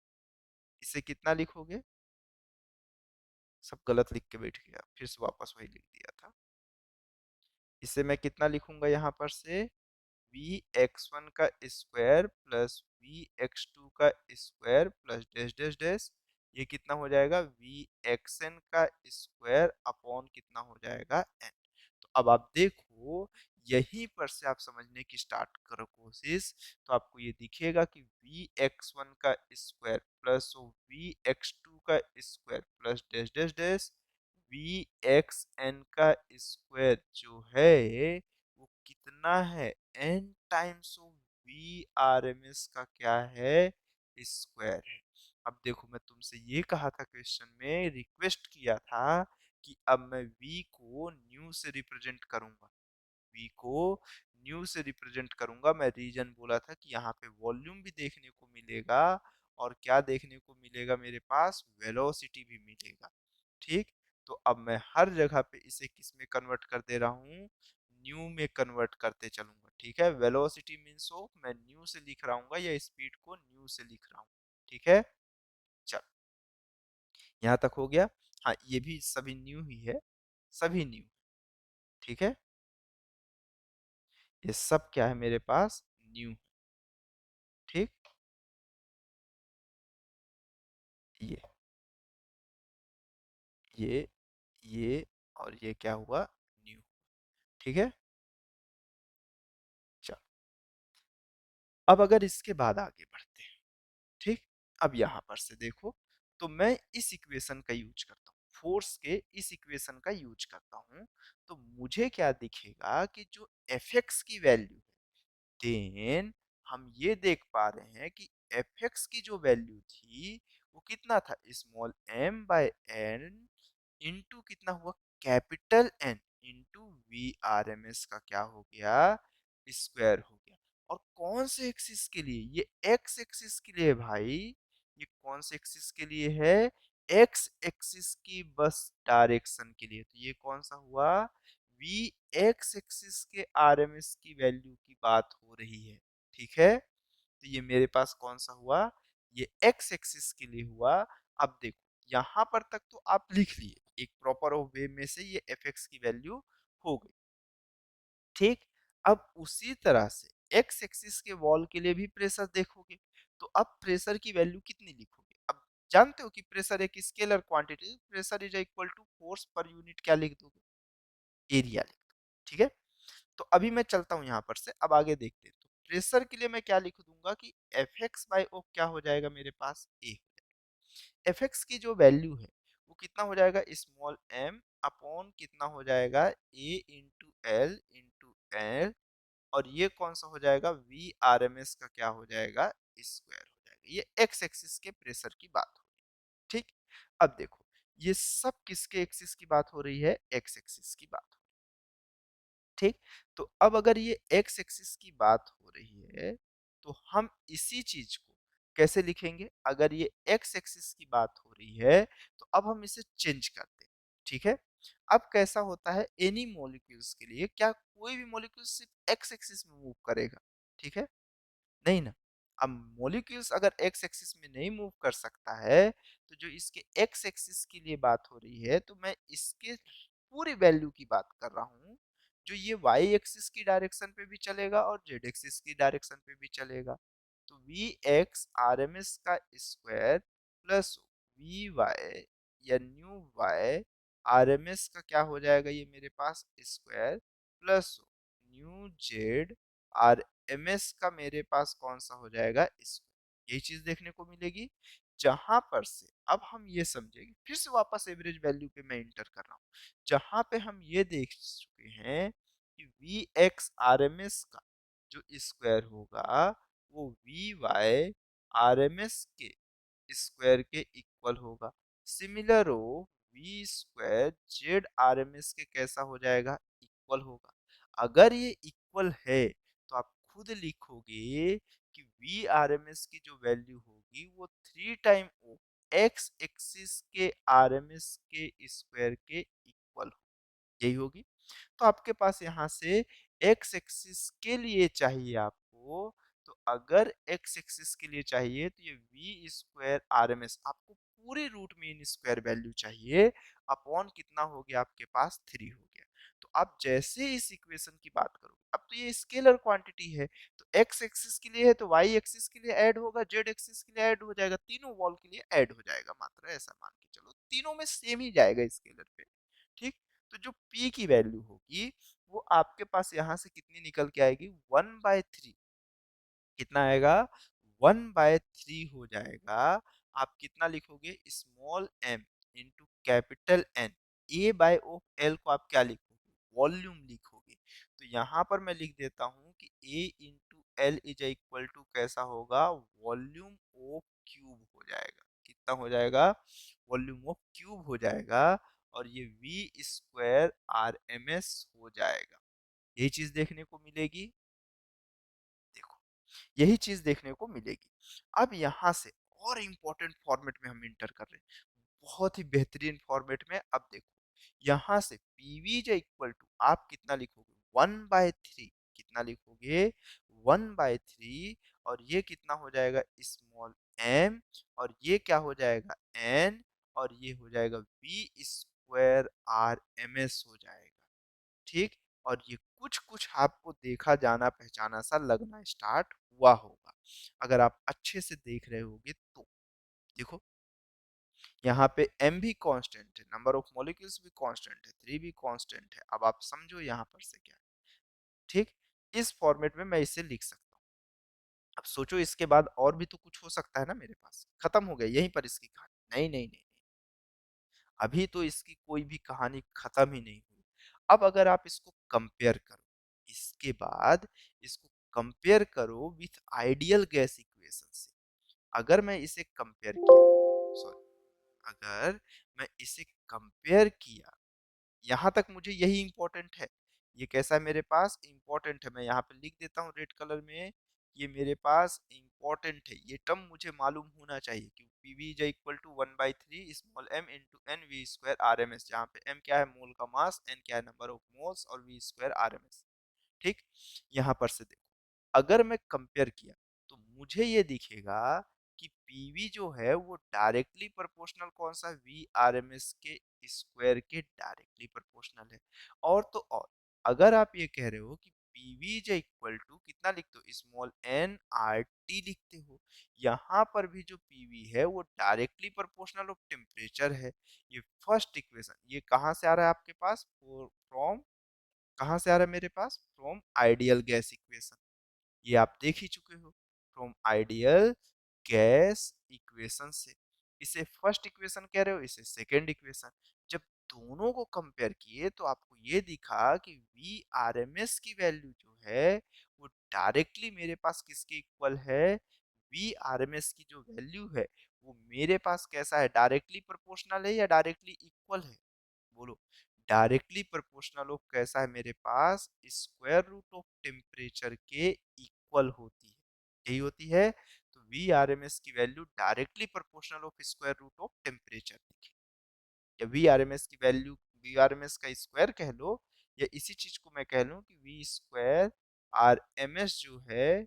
इसे कितना लिखोगे, सब गलत लिख के बैठ गया, फिर से वापस वही लिख दिया था। इसे मैं कितना लिखूंगा यहाँ पर से, वी एक्स वन का square plus V X two का square plus dash dash dash, ये कितना हो जाएगा, वी एक्स एन का स्क्वायर अपॉन कितना हो जाएगा, एन। तो अब आप देखो, यहीं पर से आप समझने की स्टार्ट करो कोशिश, तो आपको ये दिखेगा कि वी एक्स वन का square plus V X two का square plus dash dash dash V X N का स्क्वायर जो है वो कितना है, N times of V R M S का क्या है, स्क्वायर है। अब देखो, मैं तुमसे ये कहा था क्वेश्चन में, रिक्वेस्ट किया था कि अब मैं v को न्यू से रिप्रेजेंट करूंगा, v को न्यू से रिप्रेजेंट करूंगा। मैं रीजन बोला था कि यहाँ पे वॉल्यूम भी देखने को मिलेगा, और क्या देखने को मिलेगा, मेरे पास वेलोसिटी भी मिलेगा, ठीक। तो अब मैं हर जगह पे इसे किस में कन्वर्ट कर दे रहा हूँ, न्यू में कन्वर्ट करते चलूंगा, ठीक है। वेलोसिटी मीन्स ऑफ, मैं न्यू से लिख रहा हूँ या स्पीड को न्यू से लिख रहा हूँ, ठीक है। चल, यहाँ तक हो गया। हाँ, ये भी सभी न्यू ही है, सभी न्यू, ठीक है। ये सब क्या है मेरे पास, न्यू, ठीक। ये ये ये और ये क्या हुआ, न्यू, ठीक है। चल, अब अगर इसके बाद आगे बढ़ते हैं, ठीक। अब यहाँ पर से देखो, तो मैं इस इक्वेशन का यूज करता हूँ, फोर्स के इस इक्वेशन का यूज करता हूँ, तो मुझे क्या दिखेगा कि जो एफ एक्स की वैल्यू है, देन हम ये देख पा रहे हैं कि एफ एक्स की जो वैल्यू थी वो कितना था, small M by N into कितना हुआ, capital N into V R M S का क्या हो गया, स्क्वायर हो गया। और कौन से एक्सिस के लिए, ये एक्स एक्सिस के लिए भाई, ये कौन से एक्सिस के लिए है, एक्स एक्सिस की बस डायरेक्शन के लिए। तो ये कौन सा हुआ, वी एक्स एक्सिस के आरएमएस की वैल्यू की बात हो रही है, ठीक है। तो ये मेरे पास कौन सा हुआ, ये एक्स एक्सिस के लिए हुआ। अब देखो यहां पर तक तो आप लिख लिए एक प्रॉपर वे में से, ये एफ एक्स की वैल्यू हो गई, ठीक। अब उसी तरह से एक्स एक्सिस के वॉल के लिए भी प्रेशर देखोगे, तो अब प्रेशर की वैल्यू कितनी लिखोगे। अब जानते हो कि प्रेशर एक scalar quantity, pressure is equal to force per unit क्या लिख दोगे, एरिया लिख दो, ठीक है। तो अभी मैं चलता हूं यहां पर से, अब आगे देखते हैं। तो प्रेशर के लिए मैं क्या लिख दूंगा कि एफ एक्स बाई ओ क्या हो जाएगा मेरे पास, ए। एफ एक्स की जो वैल्यू है वो कितना हो जाएगा, स्मॉल एम अपॉन कितना हो जाएगा, ए इंटू एल, और ये कौन सा हो जाएगा, वी आर एम एस का क्या हो जाएगा, स्क्वायर हो जाएगा। ये एक्स एक्सिस के प्रेशर की बात हो रही है, ठीक। अब देखो ये सब किसके एक्सिस की बात हो रही है, एक्स एक्सिस की बात, ठीक। तो अब अगर ये एक्स एक्सिस की बात हो रही है, तो हम इसी चीज को कैसे लिखेंगे, अगर ये एक्स एक्सिस की बात हो रही है तो अब हम इसे चेंज करते हैं, ठीक है। अब कैसा होता है, एनी मॉलिक्यूल्स के लिए क्या कोई भी मॉलिक्यूल सिर्फ एक्स एक्सिस में मूव करेगा, ठीक है, नहीं ना। अब मॉलिक्यूल्स अगर एक्स एक्सिस में नहीं मूव कर सकता है, तो जो इसके एक्स एक्सिस के लिए बात हो रही है, तो मैं इसके पूरी वैल्यू की बात कर रहा हूं, जो ये वाई एक्सिस की डायरेक्शन पे भी चलेगा और जेड एक्सिस की डायरेक्शन पे भी चलेगा। तो V X R M S का स्क्वायर प्लस वी वाई या new Y R M S का क्या हो जाएगा, ये मेरे पास square plus new Z R MS का मेरे पास कौन सा हो जाएगा, इसको, यही चीज देखने को मिलेगी। जहां पर से अब हम ये समझेंगे, फिर से वापस एवरेज वैल्यू पे मैं इंटर कर रहा हूं, जहां पे हम ये देख चुके हैं कि V X R M S का जो स्क्वायर होगा वो V Y R M S के स्क्वायर के इक्वल होगा। सिमिलर हो V square Z R M S के कैसा हो जाएगा, इक्वल होगा। अगर ये इक्वल है तो आप खुद लिखोगे कि वी आर एम एस की जो वैल्यू होगी वो 3 टाइम ओ एक्स एक्सिस के आर एम एस के स्क्वायर के इक्वल हो, यही होगी। तो आपके पास यहाँ से एक्स एक्सिस के लिए चाहिए आपको, तो अगर एक्स एक्सिस के लिए चाहिए तो ये V square R M S आपको पूरे रूट मीन स्क्वायर वैल्यू चाहिए, अपॉन कितना हो गया आपके पास 3 हो गया। तो आप जैसे इस इक्वेशन की बात करोगे, अब तो ये स्केलर क्वांटिटी है, तो एक्स एक्सिस के लिए है तो वाई एक्सिस के लिए ऐड होगा, जेड एक्सिस के लिए ऐड हो जाएगा, तीनों वॉल के लिए ऐड हो जाएगा, मात्र ऐसा मान के चलो तीनों में सेम ही जाएगा स्केलर पे, ठीक। तो जो P की वैल्यू होगी वो आपके पास यहाँ से कितनी निकल के आएगी, 1/3, कितना आएगा, 1/3 हो जाएगा। आप कितना लिखोगे, small m into capital N, ए बाय ओ एल को आप क्या लिखोगे, वॉल्यूम लिखोगे। तो यहाँ पर मैं लिख देता हूँ कि A into L is equal to कैसा होगा, वॉल्यूम ओ क्यूब हो जाएगा, कितना हो जाएगा, वॉल्यूम ऑफ क्यूब हो जाएगा, और ये V square R M S हो जाएगा। यही चीज देखने को मिलेगी, देखो यही चीज देखने को मिलेगी। अब यहाँ से और इंपॉर्टेंट फॉर्मेट में हम इंटर कर रहे हैं, बहुत ही बेहतरीन फॉर्मेट में। अब देखो यहाँ से पीवी जो इक्वल टू आप कितना लिखोगे, 1/3, कितना लिखोगे, 1/3, और ये कितना हो जाएगा, स्मॉल एम, और ये क्या हो जाएगा, एन, और ये हो जाएगा V square R M S हो जाएगा, ठीक। और ये कुछ कुछ आपको देखा जाना पहचाना सा लगना स्टार्ट हुआ होगा, अगर आप अच्छे से देख रहे होगे तो। देखो यहाँ पे m भी कांस्टेंट है, नंबर ऑफ मॉलिक्यूल्स भी कांस्टेंट है, 3 भी कांस्टेंट है। अब आप समझो यहाँ पर से क्या है, ठीक। इस फॉर्मेट में मैं इसे लिख सकता हूँ। अब सोचो इसके बाद और भी तो कुछ हो सकता है ना, मेरे पास खत्म हो गया यहीं पर इसकी कहानी, नहीं नहीं नहीं, अभी तो इसकी कोई भी कहानी खत्म ही नहीं हुई। अब अगर आप इसको कंपेयर करो, इसके बाद इसको कंपेयर करो विथ आइडियल गैस इक्वेशन से। अगर मैं इसे कंपेयर किया, सॉरी, अगर मैं इसे कंपेयर किया, यहाँ तक मुझे यही इंपॉर्टेंट है। ये कैसा है मेरे पास इंपॉर्टेंट है, मैं यहाँ पे लिख देता हूँ रेड कलर में, ये मेरे पास इंपॉर्टेंट है, ये टर्म मुझे मालूम होना चाहिए कि PV is equal to 1/3 small M into N V square R M S, जहाँ पे एम क्या है मोल का मास, एन क्या है नंबर ऑफ मोल्स और V square R M S. ठीक, यहाँ पर से देखो, अगर मैं कंपेयर किया तो मुझे ये दिखेगा कि पीवी जो है वो डायरेक्टली प्रोपोर्शनल कौन सा वी आर एम एस के स्क्वायर के डायरेक्टली प्रोपोर्शनल है। और तो और अगर आप ये कह रहे हो कि पीवी इज इक्वल टू कितना लिखते हो स्मॉल एन आर टी लिखते हो, यहाँ पर भी जो पीवी है वो डायरेक्टली प्रोपोर्शनल ऑफ टेम्परेचर है। ये फर्स्ट इक्वेशन ये कहाँ से आ रहा है आपके पास, फ्रॉम, कहाँ से आ रहा है मेरे पास, फ्रॉम आइडियल गैस इक्वेशन, ये आप देख ही चुके हो, फ्रॉम आइडियल गैस इक्वेशन से। इसे फर्स्ट इक्वेशन कह रहे हो, इसे सेकेंड इक्वेशन। जब दोनों को कंपेयर किए तो आपको ये दिखा कि वी आर एम एस की वैल्यू जो है वो डायरेक्टली मेरे पास किसके इक्वल है, वी आर एम एस की जो वैल्यू है वो मेरे पास कैसा है, डायरेक्टली प्रोपोर्शनल है या डायरेक्टली इक्वल है, बोलो। डायरेक्टली प्रोपोर्शनल ऑफ कैसा है मेरे पास, स्क्वायर रूट ऑफ टेम्परेचर के इक्वल होती है, यही होती है। तो वी आर एम एस की value directly proportional of square root of temperature लिखी, या वी आर एम एस की value V R M S का स्क्वायर कह लो, या इसी चीज को मैं कह लूं कि V square R M S जो है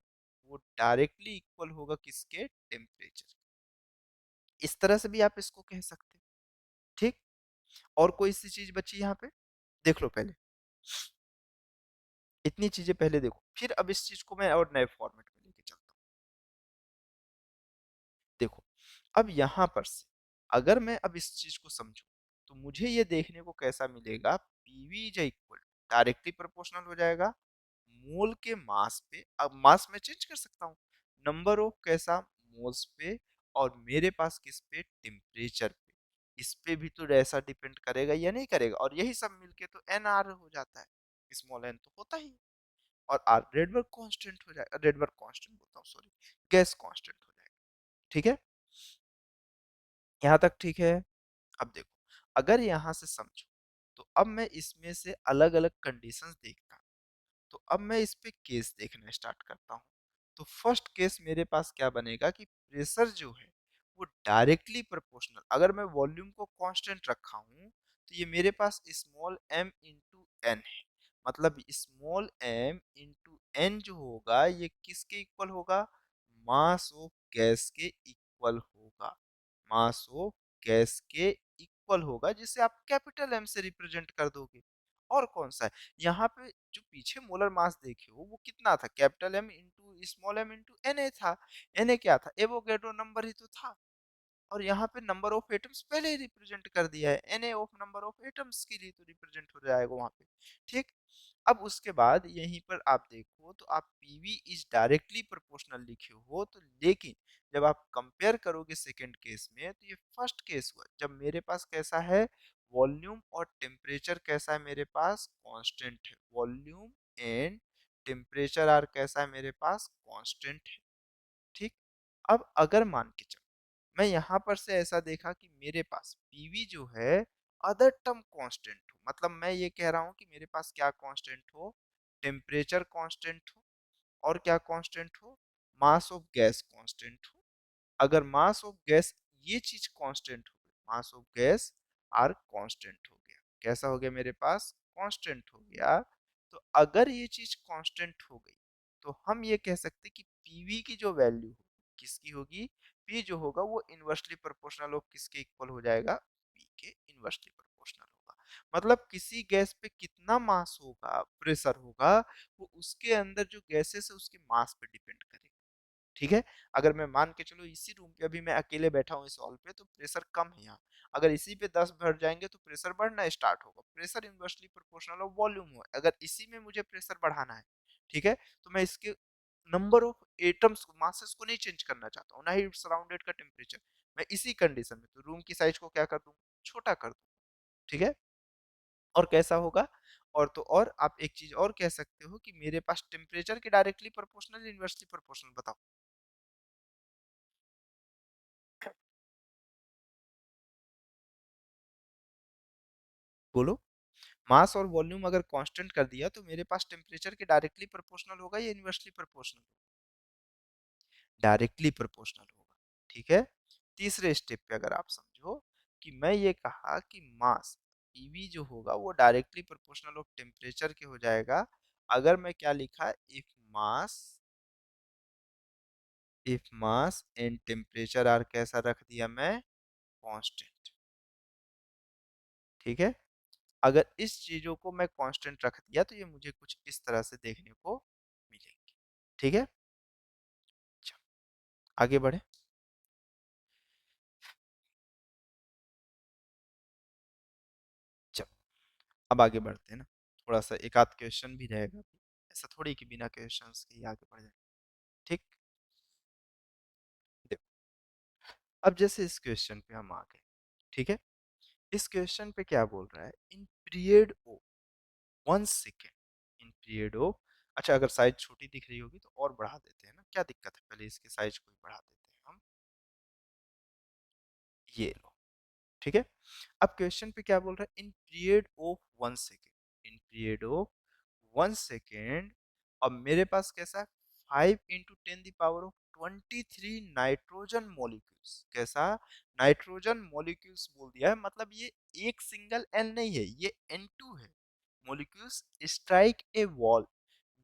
वो डायरेक्टली इक्वल होगा किसके, टेम्परेचर। इस तरह से भी आप इसको कह सकते हो। ठीक, और कोई सी चीज बची यहाँ पे, देख लो पहले, इतनी चीजें पहले देखो, फिर अब इस चीज को मैं और नए फॉर्मेट में लेके चलता हूँ। देखो, अब यहाँ पर से अगर मैं अब इस चीज को समझूं तो मुझे ये देखने को कैसा मिलेगा, PV is equal directly proportional हो जाएगा मोल के मास पे, अब मास में चेंज कर सकता हूँ, नंबर ऑफ कैसा मोल्स पे, और मेरे पास किस पे, टेम्परेचर पे। इस पे भी तो ऐसा डिपेंड करेगा या नहीं करेगा, और यही सब मिलके तो एन आर हो जाता है, स्मॉल एन तो होता ही है। और आर रेडबर्ग कांस्टेंट हो जाएगा, रेडबर्ग कांस्टेंट बोलता हूँ सॉरी, गैस कांस्टेंट हो जाएगा। ठीक है, यहाँ तक ठीक है। अब देखो, अगर यहाँ से समझो तो अब मैं इसमें से अलग अलग कंडीशंस देखता हूँ, तो अब मैं इस पे केस देखना स्टार्ट करता हूँ। तो फर्स्ट केस मेरे पास क्या बनेगा कि प्रेशर जो है वो डायरेक्टली प्रोपोर्शनल, अगर मैं वॉल्यूम को कांस्टेंट रखा हूँ तो ये मेरे पास स्मॉल एम इंटू एन है, मतलब स्मॉल एम इंटू एन जो होगा ये किसके इक्वल होगा, मास ऑफ गैस के इक्वल होगा, मास ऑफ गैस के इक्वल होगा, जिसे आप कैपिटल एम से रिप्रेजेंट कर दोगे। और कौन सा है, यहाँ पे जो पीछे मोलर मास देखे हो वो कितना था, capital M into small M into N A था, एन ए क्या था, एवोगैड्रो नंबर ही तो था। और यहाँ पे नंबर ऑफ एटम्स पहले ही रिप्रेजेंट कर दिया है, N A of number of atoms के लिए तो रिप्रेजेंट हो जाएगा वहाँ पे। ठीक, अब उसके बाद यहीं पर आप देखो तो आप पीवी इज डायरेक्टली प्रोपोर्शनल लिखे हो, तो लेकिन जब आप कंपेयर करोगे सेकंड केस में तो ये फर्स्ट केस हुआ जब मेरे पास कैसा है, वॉल्यूम और टेम्परेचर कैसा है मेरे पास, कांस्टेंट है, वॉल्यूम एंड टेम्परेचर आर कैसा है मेरे पास, कांस्टेंट है। ठीक, अब अगर मान के चलो मैं यहाँ पर से ऐसा देखा कि मेरे पास पीवी जो है अदर टर्म कांस्टेंट हो, मतलब मैं ये कह रहा हूँ कि मेरे पास क्या कांस्टेंट हो, टेम्परेचर कांस्टेंट हो, और क्या कांस्टेंट हो, मास ऑफ गैस कांस्टेंट हो। अगर मास ऑफ गैस ये चीज कांस्टेंट हो गई, mass of gas R constant हो गया, कैसा हो गया मेरे पास, कांस्टेंट हो गया। तो अगर ये चीज कांस्टेंट हो गई तो हम ये कह सकते कि पीवी की जो वैल्यू होगी किसकी होगी, पी जो होगा वो इनवर्सली प्रोपोर्शनल ऑफ किसके इक्वल हो जाएगा, पी के इनवर्सली प्रोपोर्शनल होगा। मतलब किसी गैस पे कितना मास होगा, प्रेशर होगा, वो उसके अंदर जो गैसेस है उसके मास पे डिपेंड करेगा। ठीक है, अगर मैं मान के चलो इसी रूम पे अभी मैं अकेले बैठा हूँ इस हॉल पे तो प्रेशर कम है यहाँ, अगर इसी पे 10 बढ़ जाएंगे तो प्रेशर बढ़ना स्टार्ट होगा, pressure inversely proportional of volume हो, अगर इसी में मुझे प्रेशर बढ़ाना है, ठीक है, तो मैं इसके नंबर ऑफ एटम्स को मासेस को नहीं चेंज करना चाहता हूँ, ना ही सराउंडेड का टेम्परेचर, मैं इसी कंडीशन में तो रूम की साइज को क्या कर दूँ, छोटा कर दूँ। ठीक है, और कैसा होगा, और तो और आप एक चीज और कह सकते हो कि मेरे पास टेम्परेचर के डायरेक्टली प्रोपोर्शनल इनवर्सली प्रोपोर्शनल, बताओ। बोलो। मास और वॉल्यूम अगर कांस्टेंट कर दिया तो मेरे पास टेम्परेचर के डायरेक्टली प्रोपोर्शनल होगा या इनवर्सली प्रोपोर्शनल? डायरेक्टली प्रोपोर्शनल होगा। ठीक है। तीसरे स्टेप पे अगर आप समझो कि मैं ये कहा कि मास पीवी जो होगा वो डायरेक्टली प्रोपोर्शनल ऑफ टेम्परेचर के हो जाएगा, अगर मैं क्या लिखा, mass if mass and temperature are कैसा रख दिया मैं, कांस्टेंट। ठीक है। अगर इस चीजों को मैं कांस्टेंट रख दिया तो ये मुझे कुछ इस तरह से देखने को मिलेंगे। ठीक है। चलो, आगे बढ़े। चलो, अब आगे बढ़ते हैं ना। थोड़ा सा एक आध क्वेश्चन भी रहेगा, ऐसा थोड़ी कि बिना क्वेश्चंस के ही आगे बढ़ जाए। ठीक। देखो, अब जैसे इस क्वेश्चन पे हम आ गए। ठीक है। इस क्वेश्चन पे क्या बोल रहा है, in period o 1 second, in period o, अच्छा अगर साइज छोटी दिख रही होगी तो और बढ़ा देते हैं ना, क्या दिक्कत है, पहले इसके साइज को ही बढ़ा देते हैं हम। ये लो। ठीक है। अब क्वेश्चन पे क्या बोल रहा है, in period of 1 second, in period of 1 second, अब मेरे पास कैसा है, 5 × 10⁻23 नाइट्रोजन मॉलिक्यूल्स, कैसा, नाइट्रोजन मॉलिक्यूल्स बोल दिया है, मतलब ये एक सिंगल एन नहीं है, ये N2 है। Molecules strike a wall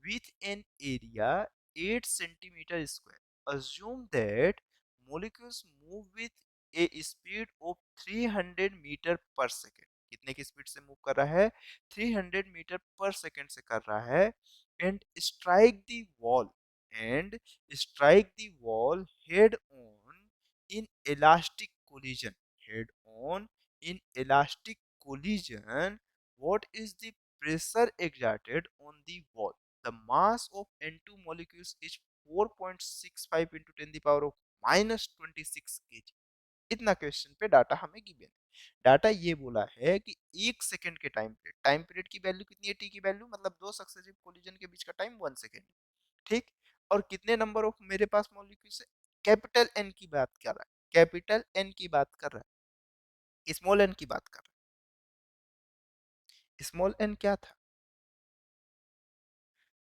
with an area 8 centimeter square. Assume that molecules move with a speed of 300 metre पर सेकेंड। कितने की स्पीड से मूव कर रहा है, 300 मीटर पर सेकेंड से कर रहा है। And strike the wall, and strike the wall head on in elastic collision, head on in elastic collision. What is the pressure exerted on the wall? The mass of N2 molecules is 4.65 into 10 the power of -26 kg। इतना question पे data हमें given है। Data ये बोला है कि 1 second के time period की वैल्यू कितनी है, टी की वैल्यू, मतलब दो सक्सेसिव कोलिजन के बीच का टाइम 1 सेकंड। ठीक। और कितने नंबर ऑफ मेरे पास मॉलिक्यूल्स है, कैपिटल एन की बात कर रहा है, कैपिटल एन की बात कर रहा है, स्मॉल एन की बात कर रहा है। स्मॉल एन क्या था,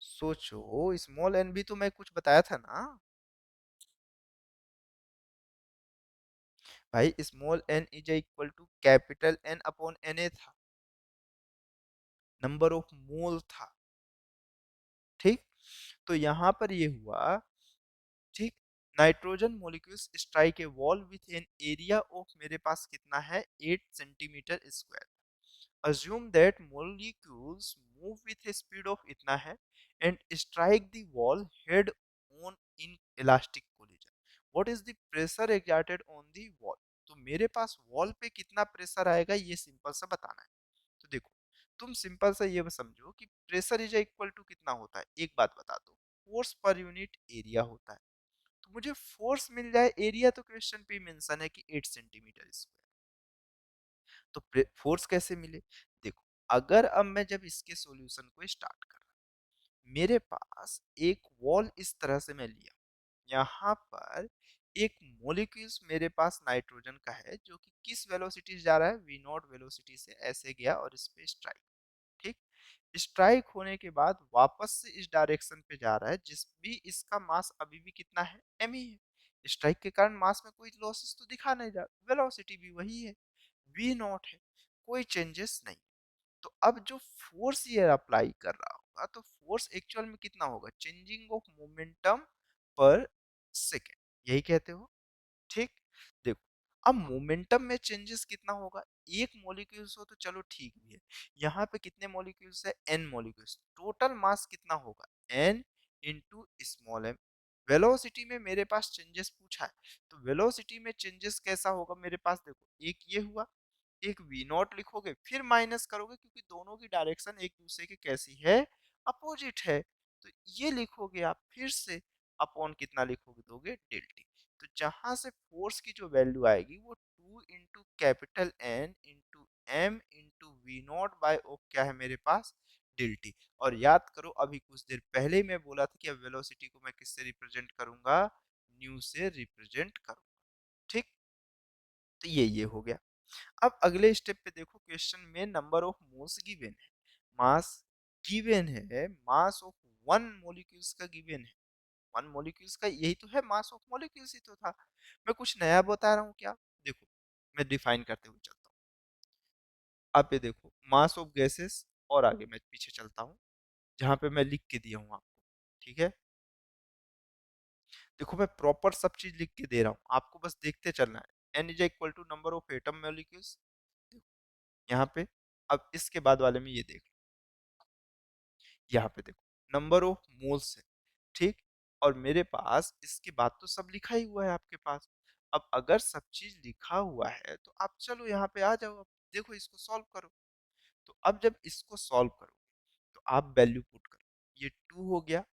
सोचो, स्मॉल एन भी तो मैं कुछ बताया था ना भाई, small N is equal to capital N upon N A था, नंबर ऑफ मोल था। ठीक। तो यहां पर ये हुआ। ठीक। Nitrogen molecules strike a wall with an area of मेरे पास कितना है, 8 centimetre square. assume that molecules move with a speed of इतना है and strike the wall head on in elastic collision. What is the pressure exerted on the wall? तो मेरे पास wall पे कितना pressure आएगा ये सिंपल सा बताना है। तो देखो, तुम सिंपल सा ये समझो कि प्रेशर इज इक्वल टू कितना होता है, एक बात बता दो, फोर्स पर यूनिट एरिया होता है। तो मुझे फोर्स मिल जाए, एरिया तो क्वेश्चन पे मेंशन है कि 8 सेंटीमीटर स्क्वायर। तो फोर्स कैसे मिले, देखो, अगर अब मैं जब इसके सॉल्यूशन को स्टार्ट कर रहा हूं, मेरे पास एक वॉल इस तरह से मैं लिया, यहाँ पर एक मॉलिक्यूल्स मेरे पास नाइट्रोजन का है जो कि किस वेलोसिटी से जा रहा है, वी नॉट वेलोसिटी से ऐसे गया और इस पे स्ट्राइक। ठीक। स्ट्राइक होने के बाद वापस से इस डायरेक्शन पे जा रहा है, जिस भी इसका मास अभी भी कितना है, एम ही है। स्ट्राइक के कारण मास में कोई लॉसेस तो दिखा नहीं जा, वेलोसिटी भी वही है, वी नॉट है, कोई चेंजेस नहीं। तो अब जो फोर्स ये अप्लाई कर रहा होगा तो फोर्स एक्चुअल में कितना होगा, चेंजिंग ऑफ मोमेंटम पर सेकेंड, यही कहते हो। ठीक। देखो, अब मोमेंटम में चेंजेस कितना होगा, एक मॉलिक्यूल्स हो तो चलो ठीक भी है, यहाँ पे कितने मॉलिक्यूल्स है, एन मॉलिक्यूल्स, टोटल मास कितना होगा, N into small M. Velocity में मेरे पास चेंजेस पूछा है, तो वेलोसिटी में चेंजेस कैसा होगा मेरे पास, देखो एक ये हुआ, एक वी नॉट लिखोगे फिर माइनस करोगे क्योंकि दोनों की डायरेक्शन एक दूसरे की कैसी है, अपोजिट है। तो ये लिखोगे आप फिर से, अपॉन कितना लिखोगे, दोगे डेल टी। तो जहां से फोर्स की जो वैल्यू आएगी वो 2 into capital N into M into V nought by O क्या है मेरे पास, डेल टी। और याद करो अभी कुछ देर पहले ही मैं बोला था कि अब वेलोसिटी को मैं किससे रिप्रेजेंट करूंगा, न्यू से रिप्रेजेंट करूंगा। ठीक। तो ये हो गया। अब अगले स्टेप पे देखो, क्वेश्चन में नंबर ऑफ मोल्स गिवन है, मास गिवन है, मास ऑफ वन मॉलिक्यूल्स का गिवन है। वन मॉलिक्यूल्स का यही तो है, मास ऑफ मॉलिक्यूल्स ही तो था। मैं कुछ नया बता रहा हूँ क्या? देखो, मैं डिफाइन करते हुए चलता हूँ। आप ये देखो, मास ऑफ गैसेस, और आगे मैं पीछे चलता हूँ जहां पे मैं लिख के दिया हूँ आपको, ठीक है? देखो मैं प्रॉपर सब चीज लिख के दे रहा हूँ आपको, बस देखते चलना है। n is equal to number of atom molecules, यहाँ पे। अब इसके बाद वाले में ये देख लो, यहाँ पे देखो नंबर ऑफ मोल्स है, ठीक। और मेरे पास इसके बाद तो सब लिखा ही हुआ है आपके पास। अब अगर सब चीज लिखा हुआ है तो आप चलो यहाँ पे आ जाओ, अब देखो इसको सॉल्व करो। तो अब जब इसको सॉल्व करो तो आप वैल्यू पुट करो, ये 2 हो गया।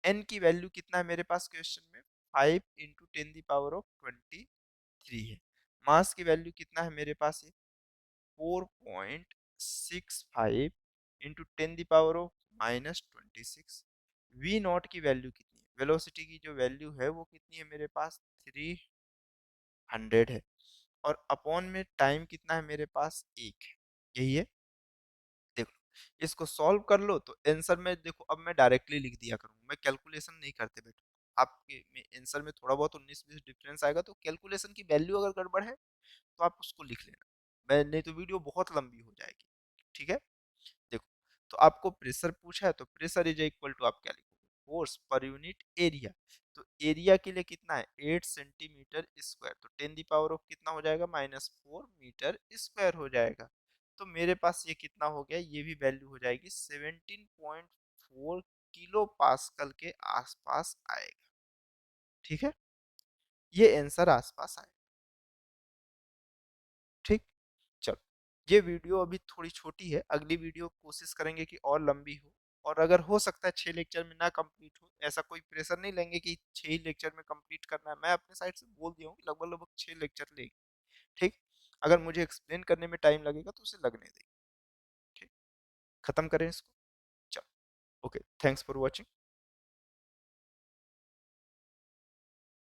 n की वैल्यू कितना है मेरे पास क्वेश्चन में? 5 इंटू 10 की पावर ऑफ 23 है। मास की वैल्यू कितना है मेरे पास? ये 4.65 इंटू 10 की पावर ऑफ -26। वी नॉट की वैल्यू कितनी है? वेलोसिटी की जो वैल्यू है वो कितनी है मेरे पास? 300 है। और अपॉन में टाइम कितना है मेरे पास? 1 है। यही है। देख लो, इसको सॉल्व कर लो तो आंसर में देखो, अब मैं डायरेक्टली लिख दिया करूंगा, मैं कैलकुलेशन नहीं करते बैठो। आपके में आंसर में थोड़ा बहुत 19-20 डिफरेंस आएगा, तो कैलकुलेशन की वैल्यू अगर गड़बड़ है तो आप उसको लिख लेना। मैं नहीं तो वीडियो बहुत लंबी हो जाएगी, ठीक है? देखो, तो आपको प्रेशर पूछा है तो प्रेशर इज इक्वल टू, आप क्या लिखोगे? Force per unit area. तो एरिया के लिए कितना है? 8 सेंटीमीटर स्क्वायर। तो 10 की पावर ऑफ कितना हो जाएगा? -4 मीटर स्क्वायर हो जाएगा। तो मेरे पास ये कितना हो गया? ये भी वैल्यू हो जाएगी 17.4 किलो पास्कल के आसपास आएगा, ठीक है? ये आंसर आसपास आएगा, ठीक। चलो, ये वीडियो अभी थोड़ी छोटी है, अगली वीडियो कोशिश करेंगे कि और लंबी हो। और अगर हो सकता है 6 लेक्चर में ना कंप्लीट हो, ऐसा कोई प्रेशर नहीं लेंगे कि 6 ही लेक्चर में कंप्लीट करना है। मैं अपने साइड से बोल दिया हूँ कि लगभग लगभग 6 लेक्चर लेंगे, ठीक। अगर मुझे एक्सप्लेन करने में टाइम लगेगा तो उसे लगने देंगे, ठीक। खत्म करें इसको। चलो, ओके, थैंक्स फॉर वॉचिंग।